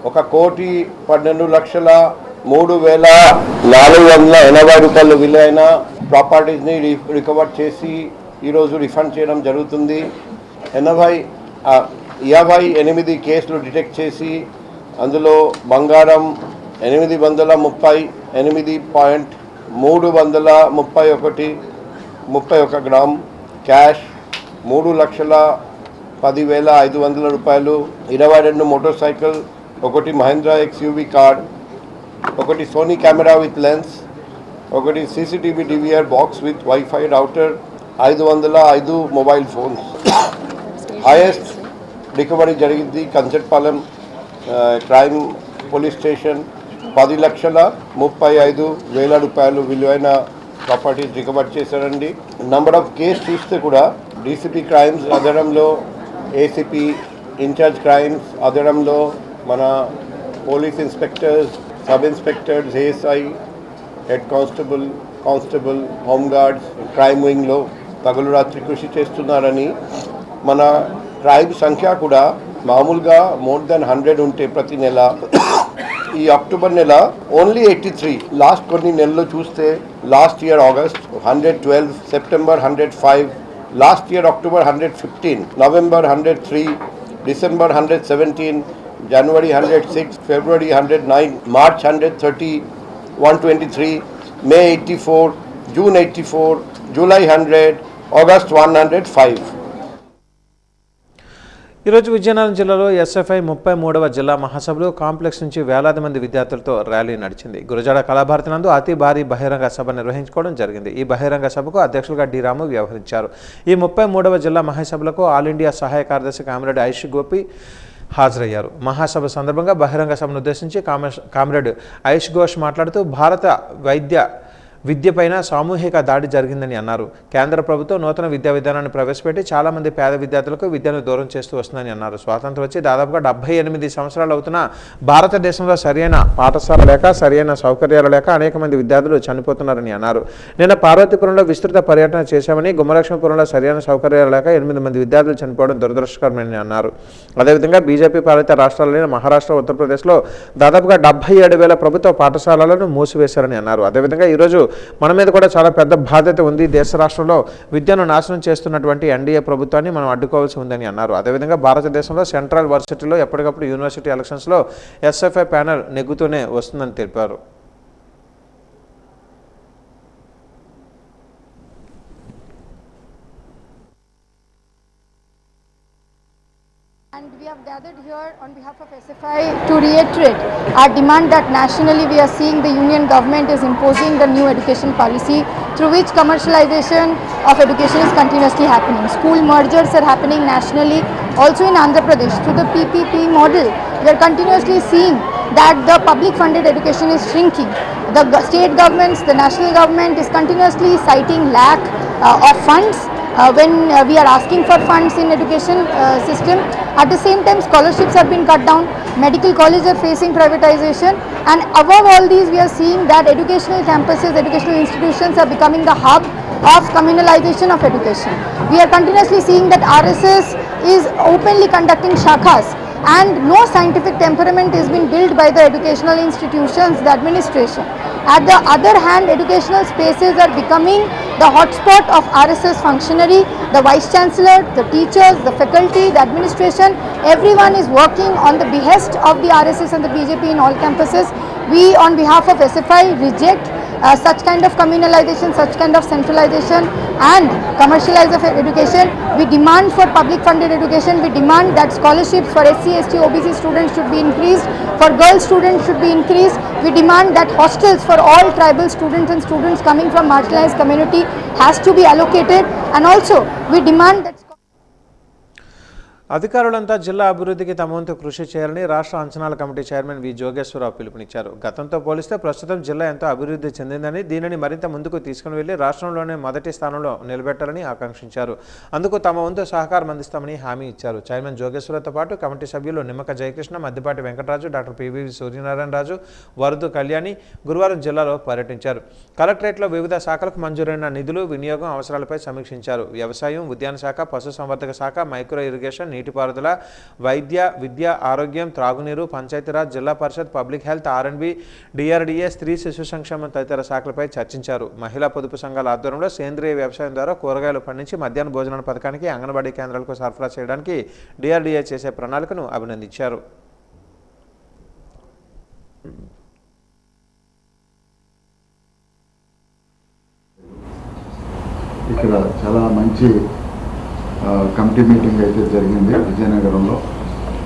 1,12,03,480 రూపాయలు విలువైన ప్రాపర్టీస్ని రికవర్ చేసి ఈరోజు రిఫండ్ చేయడం జరుగుతుంది. 58 కేసులు డిటెక్ట్ చేసి అందులో బంగారం 838.331 గ్రామ్, క్యాష్ 3,10,500 రూపాయలు, 22 motorcycle, 1 Mahindra XUV car, 1 Sony camera with lens, 1 CCTV DVR box with WiFi router, 505 mobile phones. Highest recovery జరిగింది కంచట్పాలెం క్రైమ్ పోలీస్ స్టేషన్. 10,35,000 రూపాయలు విలువైన ప్రాపర్టీస్ రికవర్ చేశారండి. నంబర్ ఆఫ్ కేసు చూస్తే కూడా డీసీపీ క్రైమ్స్ ఆధారంలో, ఏసీపీ ఇన్ఛార్జ్ క్రైమ్స్ ఆధారంలో మన police inspectors, sub inspectors, ASI, head constable, home guards crime వింగ్లో పగలు రాత్రి కృషి చేస్తున్నారని, మన క్రైమ్ సంఖ్య కూడా మామూలుగా మోర్ దెన్ 100 ఉంటే ప్రతి నెల ఈ అక్టోబర్ నెల ఓన్లీ 83. లాస్ట్ కొన్ని నెలల్లో చూస్తే last year August 112, September 105, last year October 115, November 103, December 117, జనవరి 106, ఫిబ్రవరి 109, మార్చ్ 130, 123, మే 84, జూన్ 84, జూలై 100, ఆగస్ట్ 105. ఈరోజు విజయనగరం జిల్లాలో ఎస్ఎఫ్ఐ 33వ జిల్లా మహాసభలో కాంప్లెక్స్ నుంచి వేలాది మంది విద్యార్థులతో ర్యాలీ నడిచింది. గురజాడ కళాభారతి నందు అతి భారీ బహిరంగ సభ నిర్వహించుకోవడం జరిగింది. ఈ బహిరంగ సభకు అధ్యక్షులుగా డి రాము వ్యవహరించారు. ఈ 33వ జిల్లా మహాసభలకు ఆల్ ఇండియా సహాయ కార్యదర్శి కామ్రేడ్ ఐష్ గోపి హాజరయ్యారు. మహాసభ సందర్భంగా బహిరంగ సభను ఉద్దేశించి కామ్రేడ్ ఐష్ ఘోష్ మాట్లాడుతూ భారత విద్యపైన సామూహిక దాడి జరిగిందని అన్నారు. కేంద్ర ప్రభుత్వం నూతన విద్యా విధానాన్ని ప్రవేశపెట్టి చాలామంది పేద విద్యార్థులకు విద్యను దూరం చేస్తూ వస్తుందని అన్నారు. స్వాతంత్రం వచ్చి దాదాపుగా 78 సంవత్సరాలు అవుతున్న భారతదేశంలో సరైన పాఠశాల లేక, సరైన సౌకర్యాలు లేక అనేక మంది విద్యార్థులు చనిపోతున్నారని అన్నారు. నిన్న పార్వతీపురంలో విస్తృత పర్యటన చేశామని, గుమ్మలక్ష్మీపురంలో సరైన సౌకర్యాలు లేక 8 మంది విద్యార్థులు చనిపోవడం దురదృష్టకరమని అన్నారు. అదేవిధంగా బీజేపీ పాలిత రాష్ట్రాలైన మహారాష్ట్ర, ఉత్తరప్రదేశ్లో దాదాపుగా 77,000 ప్రభుత్వ పాఠశాలలను మూసివేశారని అన్నారు. అదేవిధంగా ఈరోజు మన మీద కూడా చాలా పెద్ద బాధ్యత ఉంది. దేశ రాష్ట్రంలో విద్యను నాశనం చేస్తున్నటువంటి ఎన్డీఏ ప్రభుత్వాన్ని మనం అడ్డుకోవాల్సి ఉందని అన్నారు. అదేవిధంగా భారతదేశంలో సెంట్రల్ వర్సిటీలో ఎప్పటికప్పుడు యూనివర్సిటీ ఎలక్షన్స్లో ఎస్ఎఫ్ఐ ప్యానెల్ నెగ్గుతూనే వస్తుందని తెలిపారు. And we have gathered here on behalf of SFI to reiterate our demand that nationally we are seeing the union government is imposing the new education policy through which commercialization of education is continuously happening. School mergers are happening nationally, also in Andhra Pradesh through the PPP model. We are continuously seeing that the public funded education is shrinking. The state governments, the national government is continuously citing lack of funds when we are asking for funds in education system. At the same time, scholarships have been cut down, medical colleges are facing privatization, and above all these we are seeing that educational campuses, educational institutions are becoming the hub of communalization of education. We are continuously seeing that RSS is openly conducting shakhas, and no scientific temperament is being built by the educational institutions, the administration. At the other hand, educational spaces are becoming the hotspot of RSS functionary, the Vice Chancellor, the teachers, the faculty, the administration, everyone is working on the behest of the RSS and the BJP in all campuses. We on behalf of SFI reject such kind of communalization, such kind of centralization and commercialization of education. We demand for public funded education. We demand that scholarships for SC, ST, OBC students should be increased, for girl students should be increased. We demand that hostels for all tribal students and students coming from marginalized community has to be allocated, and also we demand that అధికారులంతా జిల్లా అభివృద్ధికి తమ వంతు కృషి చేయాలని రాష్ట్ర అంచనాల committee chairman వి జోగేశ్వరరావు పిలుపునిచ్చారు. గతంతో పోలిస్తే ప్రస్తుతం జిల్లా ఎంతో అభివృద్ధి చెందిందని, దీనిని మరింత ముందుకు తీసుకుని వెళ్లి రాష్ట్రంలోనే మొదటి స్థానంలో నిలబెట్టాలని ఆకాంక్షించారు. అందుకు తమ వంతు సహకారం అందిస్తామని హామీ ఇచ్చారు. చైర్మన్ జోగేశ్వరరావుతో పాటు కమిటీ సభ్యులు నిమ్మక జయకృష్ణ, మద్దిపాటి వెంకటరాజు, డాక్టర్ పివి సూర్యనారాయణ రాజు, వరదు కళ్యాణి గురువారం జిల్లాలో పర్యటించారు. కలెక్టరేట్లో వివిధ శాఖలకు మంజూరైన నిధులు వినియోగం అవసరాలపై సమీక్షించారు. వ్యవసాయం, ఉద్యాన శాఖ, పశుసంవర్ధక శాఖ, మైక్రో ఇరిగేషన్, నీటిపారుదల, వైద్య, విద్య, ఆరోగ్యం, త్రాగునీరు, పంచాయతీరాజ్, జిల్లా పరిషత్, పబ్లిక్ హెల్త్, R&B, DRDA, స్త్రీ శిశు సంక్షేమం తదితర శాఖలపై చర్చించారు. మహిళా పొదుపు సంఘాల ఆధ్వర్యంలో సేంద్రీయ వ్యవసాయం ద్వారా కూరగాయలు పండించి మధ్యాహ్న భోజనాల పథకానికి, అంగన్వాడీ కేంద్రాలకు సరఫరా చేయడానికి DRDA చేసే ప్రణాళికను అభినందించారు. ఇక్కడ చాలా మంచి కమిటీ మీటింగ్ అయితే జరిగింది విజయనగరంలో.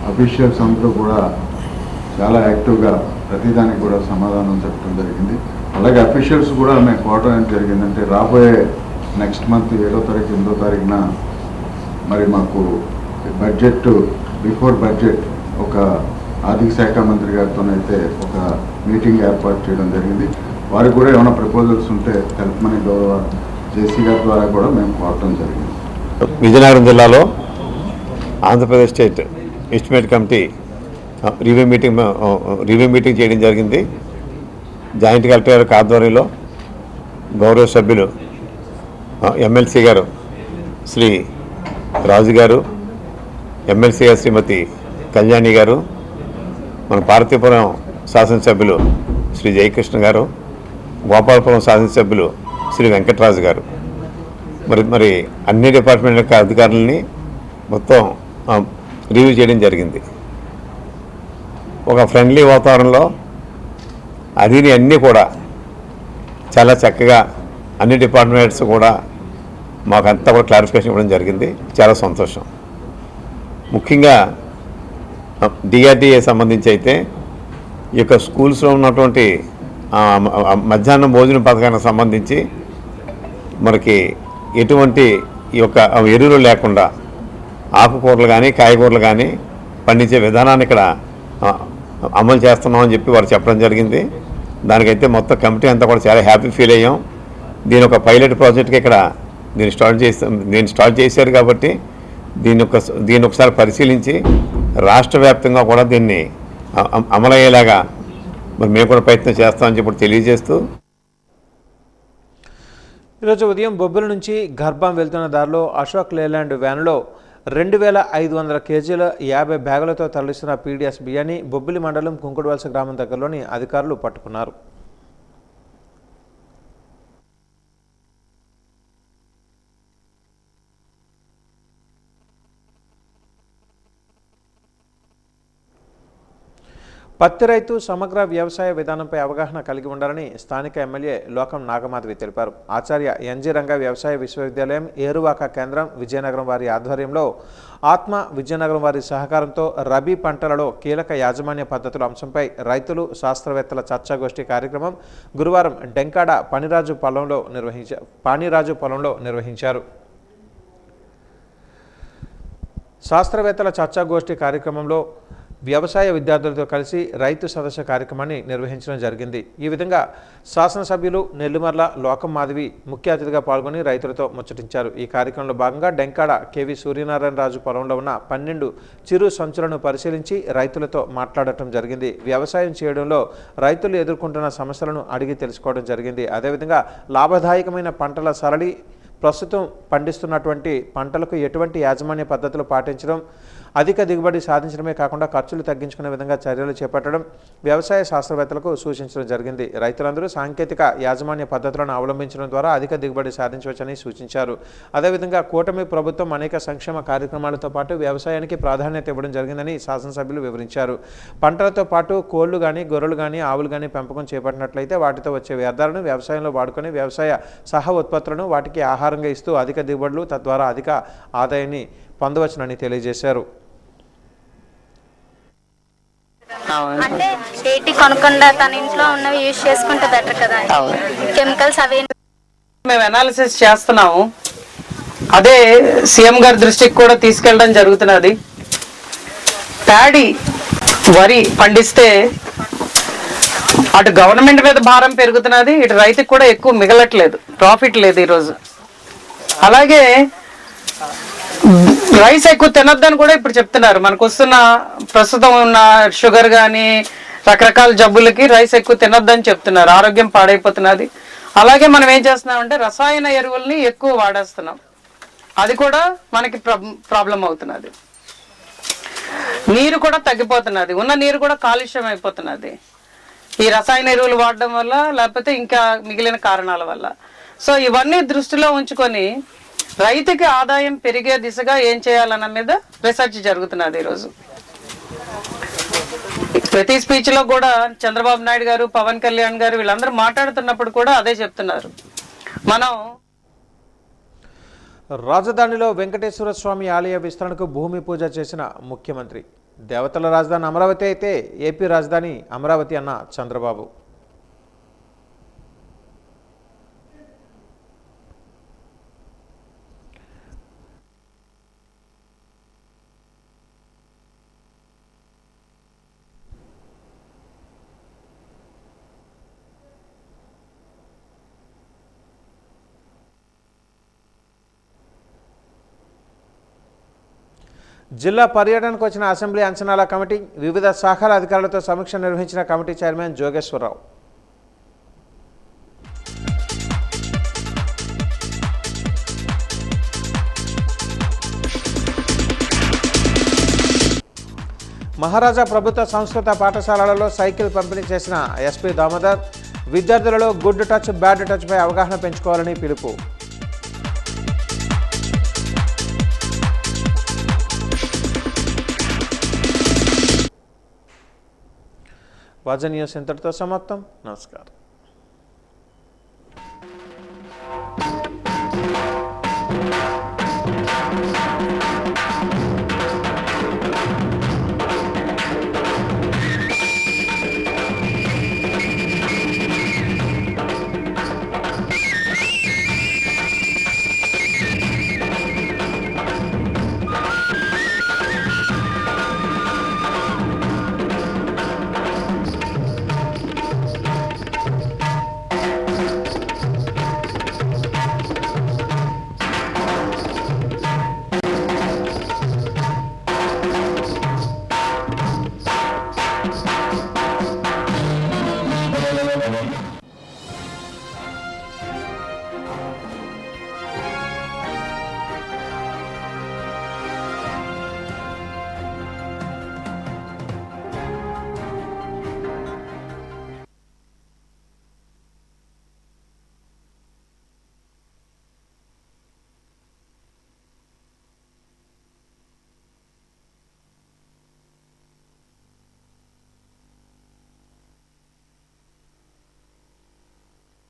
అఫీషియల్స్ అందరూ కూడా చాలా యాక్టివ్గా ప్రతిదానికి కూడా సమాధానం చెప్పడం జరిగింది. అలాగే అఫీషియల్స్ కూడా మేము కోవడం జరిగిందంటే రాబోయే నెక్స్ట్ మంత్ 7వ తారీఖు 8వ తారీఖున మరి మాకు బడ్జెట్ బిఫోర్ బడ్జెట్ ఒక ఆర్థిక శాఖ మంత్రి గారితోనైతే ఒక మీటింగ్ ఏర్పాటు చేయడం జరిగింది. వారికి కూడా ఏమైనా ప్రపోజల్స్ ఉంటే తెలపమని గౌరవ జేసీ గారి ద్వారా కూడా మేము కోరటం జరిగింది. విజయనగరం జిల్లాలో Andhra Pradesh state estimate committee review meeting చేయడం జరిగింది. జాయింట్ కలెక్టర్ ఆధ్వర్యంలో గౌరవ సభ్యులు ఎమ్మెల్సీ గారు శ్రీ రాజు గారు, ఎమ్మెల్సీ గారు శ్రీమతి కళ్యాణి గారు, మన పార్వతీపురం శాసనసభ్యులు శ్రీ జయకృష్ణ గారు, గోపాలపురం శాసనసభ్యులు శ్రీ వెంకటరాజు గారు, మరి అన్ని డిపార్ట్మెంట్ యొక్క అధికారులని మొత్తం రివ్యూ చేయడం జరిగింది. ఒక ఫ్రెండ్లీ వాతావరణంలో అన్నీ కూడా చాలా చక్కగా అన్ని డిపార్ట్మెంట్స్ కూడా మాకంతా కూడా క్లారిఫికేషన్ ఇవ్వడం జరిగింది. చాలా సంతోషం. ముఖ్యంగా DRDA సంబంధించి అయితే ఈ యొక్క స్కూల్స్లో ఉన్నటువంటి మధ్యాహ్నం భోజన పథకానికి సంబంధించి మనకి ఎటువంటి ఈ యొక్క ఎరువులు లేకుండా ఆకుకూరలు కానీ కాయగూరలు కానీ పండించే విధానాన్ని ఇక్కడ అమలు చేస్తున్నామని చెప్పి వారు చెప్పడం జరిగింది. దానికైతే మొత్తం కమిటీ అంతా కూడా చాలా హ్యాపీ ఫీల్ అయ్యాం. దీని ఒక పైలట్ ప్రాజెక్ట్కి ఇక్కడ దీన్ని స్టార్ట్ చేశారు కాబట్టి దీన్ని ఒకసారి పరిశీలించి రాష్ట్ర వ్యాప్తంగా కూడా దీన్ని అమలయ్యేలాగా మరి మేము కూడా ప్రయత్నం చేస్తామని చెప్పి తెలియజేస్తూ, ఈరోజు ఉదయం బొబ్బిలి నుంచి గర్భం వెళ్తున్న దారిలో అశోక్ లేలాండ్ వ్యాన్లో 2500 కేజీల 50 బ్యాగులతో తరలిస్తున్న PDS బియ్యాన్ని బొబ్బిలి మండలం కుంకుడువలస గ్రామం దగ్గరలోని అధికారులు పట్టుకున్నారు. పత్తి రైతు సమగ్ర వ్యవసాయ విధానంపై అవగాహన కలిగి ఉండాలని స్థానిక ఎమ్మెల్యే లోకం నాగమాధవి తెలిపారు. ఆచార్య NG రంగ వ్యవసాయ విశ్వవిద్యాలయం, ఏరువాక కేంద్రం, విజయనగరం వారి ఆధ్వర్యంలో ఆత్మ విజయనగరం వారి సహకారంతో రబీ పంటలలో కీలక యాజమాన్య పద్ధతుల అంశంపై రైతులు, శాస్త్రవేత్తల చర్చాగోష్ఠి కార్యక్రమం గురువారం డెంకాడ పాణిరాజు పొలంలో నిర్వహించారు. శాస్త్రవేత్తల చర్చాగోష్ఠి కార్యక్రమంలో వ్యవసాయ విద్యార్థులతో కలిసి రైతు సదస్సు కార్యక్రమాన్ని నిర్వహించడం జరిగింది. ఈ విధంగా శాసనసభ్యులు నెల్లిమర్ల లోకం మాధవి ముఖ్య అతిథిగా పాల్గొని రైతులతో ముచ్చటించారు. ఈ కార్యక్రమంలో భాగంగా డెంకాడ KV సూర్యనారాయణ రాజు పొలంలో ఉన్న 12 చిరు సంచులను పరిశీలించి రైతులతో మాట్లాడటం జరిగింది. వ్యవసాయం చేయడంలో రైతులు ఎదుర్కొంటున్న సమస్యలను అడిగి తెలుసుకోవడం జరిగింది. అదేవిధంగా లాభదాయకమైన పంటల సరళి ప్రస్తుతం పండిస్తున్నటువంటి పంటలకు ఎటువంటి యాజమాన్య పద్ధతులు పాటించడం, అధిక దిగుబడి సాధించడమే కాకుండా ఖర్చులు తగ్గించుకునే విధంగా చర్యలు చేపట్టడం వ్యవసాయ శాస్త్రవేత్తలకు సూచించడం జరిగింది. రైతులందరూ సాంకేతిక యాజమాన్య పద్ధతులను అవలంబించడం ద్వారా అధిక దిగుబడి సాధించవచ్చని సూచించారు. అదేవిధంగా కూటమి ప్రభుత్వం అనేక సంక్షేమ కార్యక్రమాలతో పాటు వ్యవసాయానికి ప్రాధాన్యత ఇవ్వడం జరిగిందని శాసనసభ్యులు వివరించారు. పంటలతో పాటు కోళ్లు కానీ, గొర్రెలు కానీ, ఆవులు కానీ పెంపకం చేపట్టినట్లయితే వాటితో వచ్చే వ్యర్థాలను వ్యవసాయంలో వాడుకొని వ్యవసాయ సహ ఉత్పత్తులను వాటికి ఆహారంగా ఇస్తూ అధిక దిగుబడులు, తద్వారా అధిక ఆదాయాన్ని పొందవచ్చునని తెలియజేశారు. అంటే ఏటి కొనకుండా తన ఇంట్లో ఉన్నవి యూజ్ చేసుకుంటే బెటర్ కదా, కెమికల్స్ అవి. మేము అనాలిసిస్ చేస్తున్నాము, అదే సీఎం గారి దృష్టికి కూడా తీసుకెళ్ళడం జరుగుతున్నది. ప్యాడీ వరి పండిస్తే అటు గవర్నమెంట్ మీద భారం పెరుగుతున్నది, ఇటు రైతుకి కూడా ఎక్కువ మిగలట్లేదు, ప్రాఫిట్ లేదు ఈరోజు. అలాగే రైస్ ఎక్కువ తినొద్దని కూడా ఇప్పుడు చెప్తున్నారు. మనకు వస్తున్న ప్రస్తుతం ఉన్న షుగర్ కానీ రకరకాల జబ్బులకి రైస్ ఎక్కువ తినొద్దని చెప్తున్నారు, ఆరోగ్యం పాడైపోతున్నది. అలాగే మనం ఏం చేస్తున్నామంటే రసాయన ఎరువుల్ని ఎక్కువ వాడేస్తున్నాం, అది కూడా మనకి ప్రాబ్లం అవుతున్నది. నీరు కూడా తగ్గిపోతున్నది, ఉన్న నీరు కూడా కాలుష్యం అయిపోతున్నది ఈ రసాయన ఎరువులు వాడడం వల్ల, లేకపోతే ఇంకా మిగిలిన కారణాల వల్ల. సో ఇవన్నీ దృష్టిలో ఉంచుకొని రైతుకి ఆదాయం పెరిగే దిశగా ఏం చేయాలన్న మీద రీసెర్చ్ జరుగుతున్నది ఈరోజు. ప్రతి స్పీచ్ లో కూడా చంద్రబాబు నాయుడు గారు, పవన్ కళ్యాణ్ గారు వీళ్ళందరూ మాట్లాడుతున్నప్పుడు కూడా అదే చెప్తున్నారు. మనం రాజధానిలో వెంకటేశ్వర స్వామి ఆలయ విస్తరణకు భూమి పూజ చేసిన ముఖ్యమంత్రి. దేవతల రాజధాని అమరావతి అయితే ఏపీ రాజధాని అమరావతి అన్న చంద్రబాబు. జిల్లా పర్యటనకు వచ్చిన అసెంబ్లీ అంచనాల కమిటీ వివిధ శాఖల అధికారులతో సమీక్ష నిర్వహించిన కమిటీ చైర్మన్ జోగేశ్వరరావు. మహారాజా ప్రభుత్వ సంస్కృత పాఠశాలలలో సైకిల్ పంపిణీ చేసిన ఎస్పీ దామోదర్. విద్యార్థులలో గుడ్ టచ్, బ్యాడ్ టచ్పై అవగాహన పెంచుకోవాలని పిలుపు. వాజన్ న్యూస్ ఇంతటితో సమాప్తం. నమస్కారం.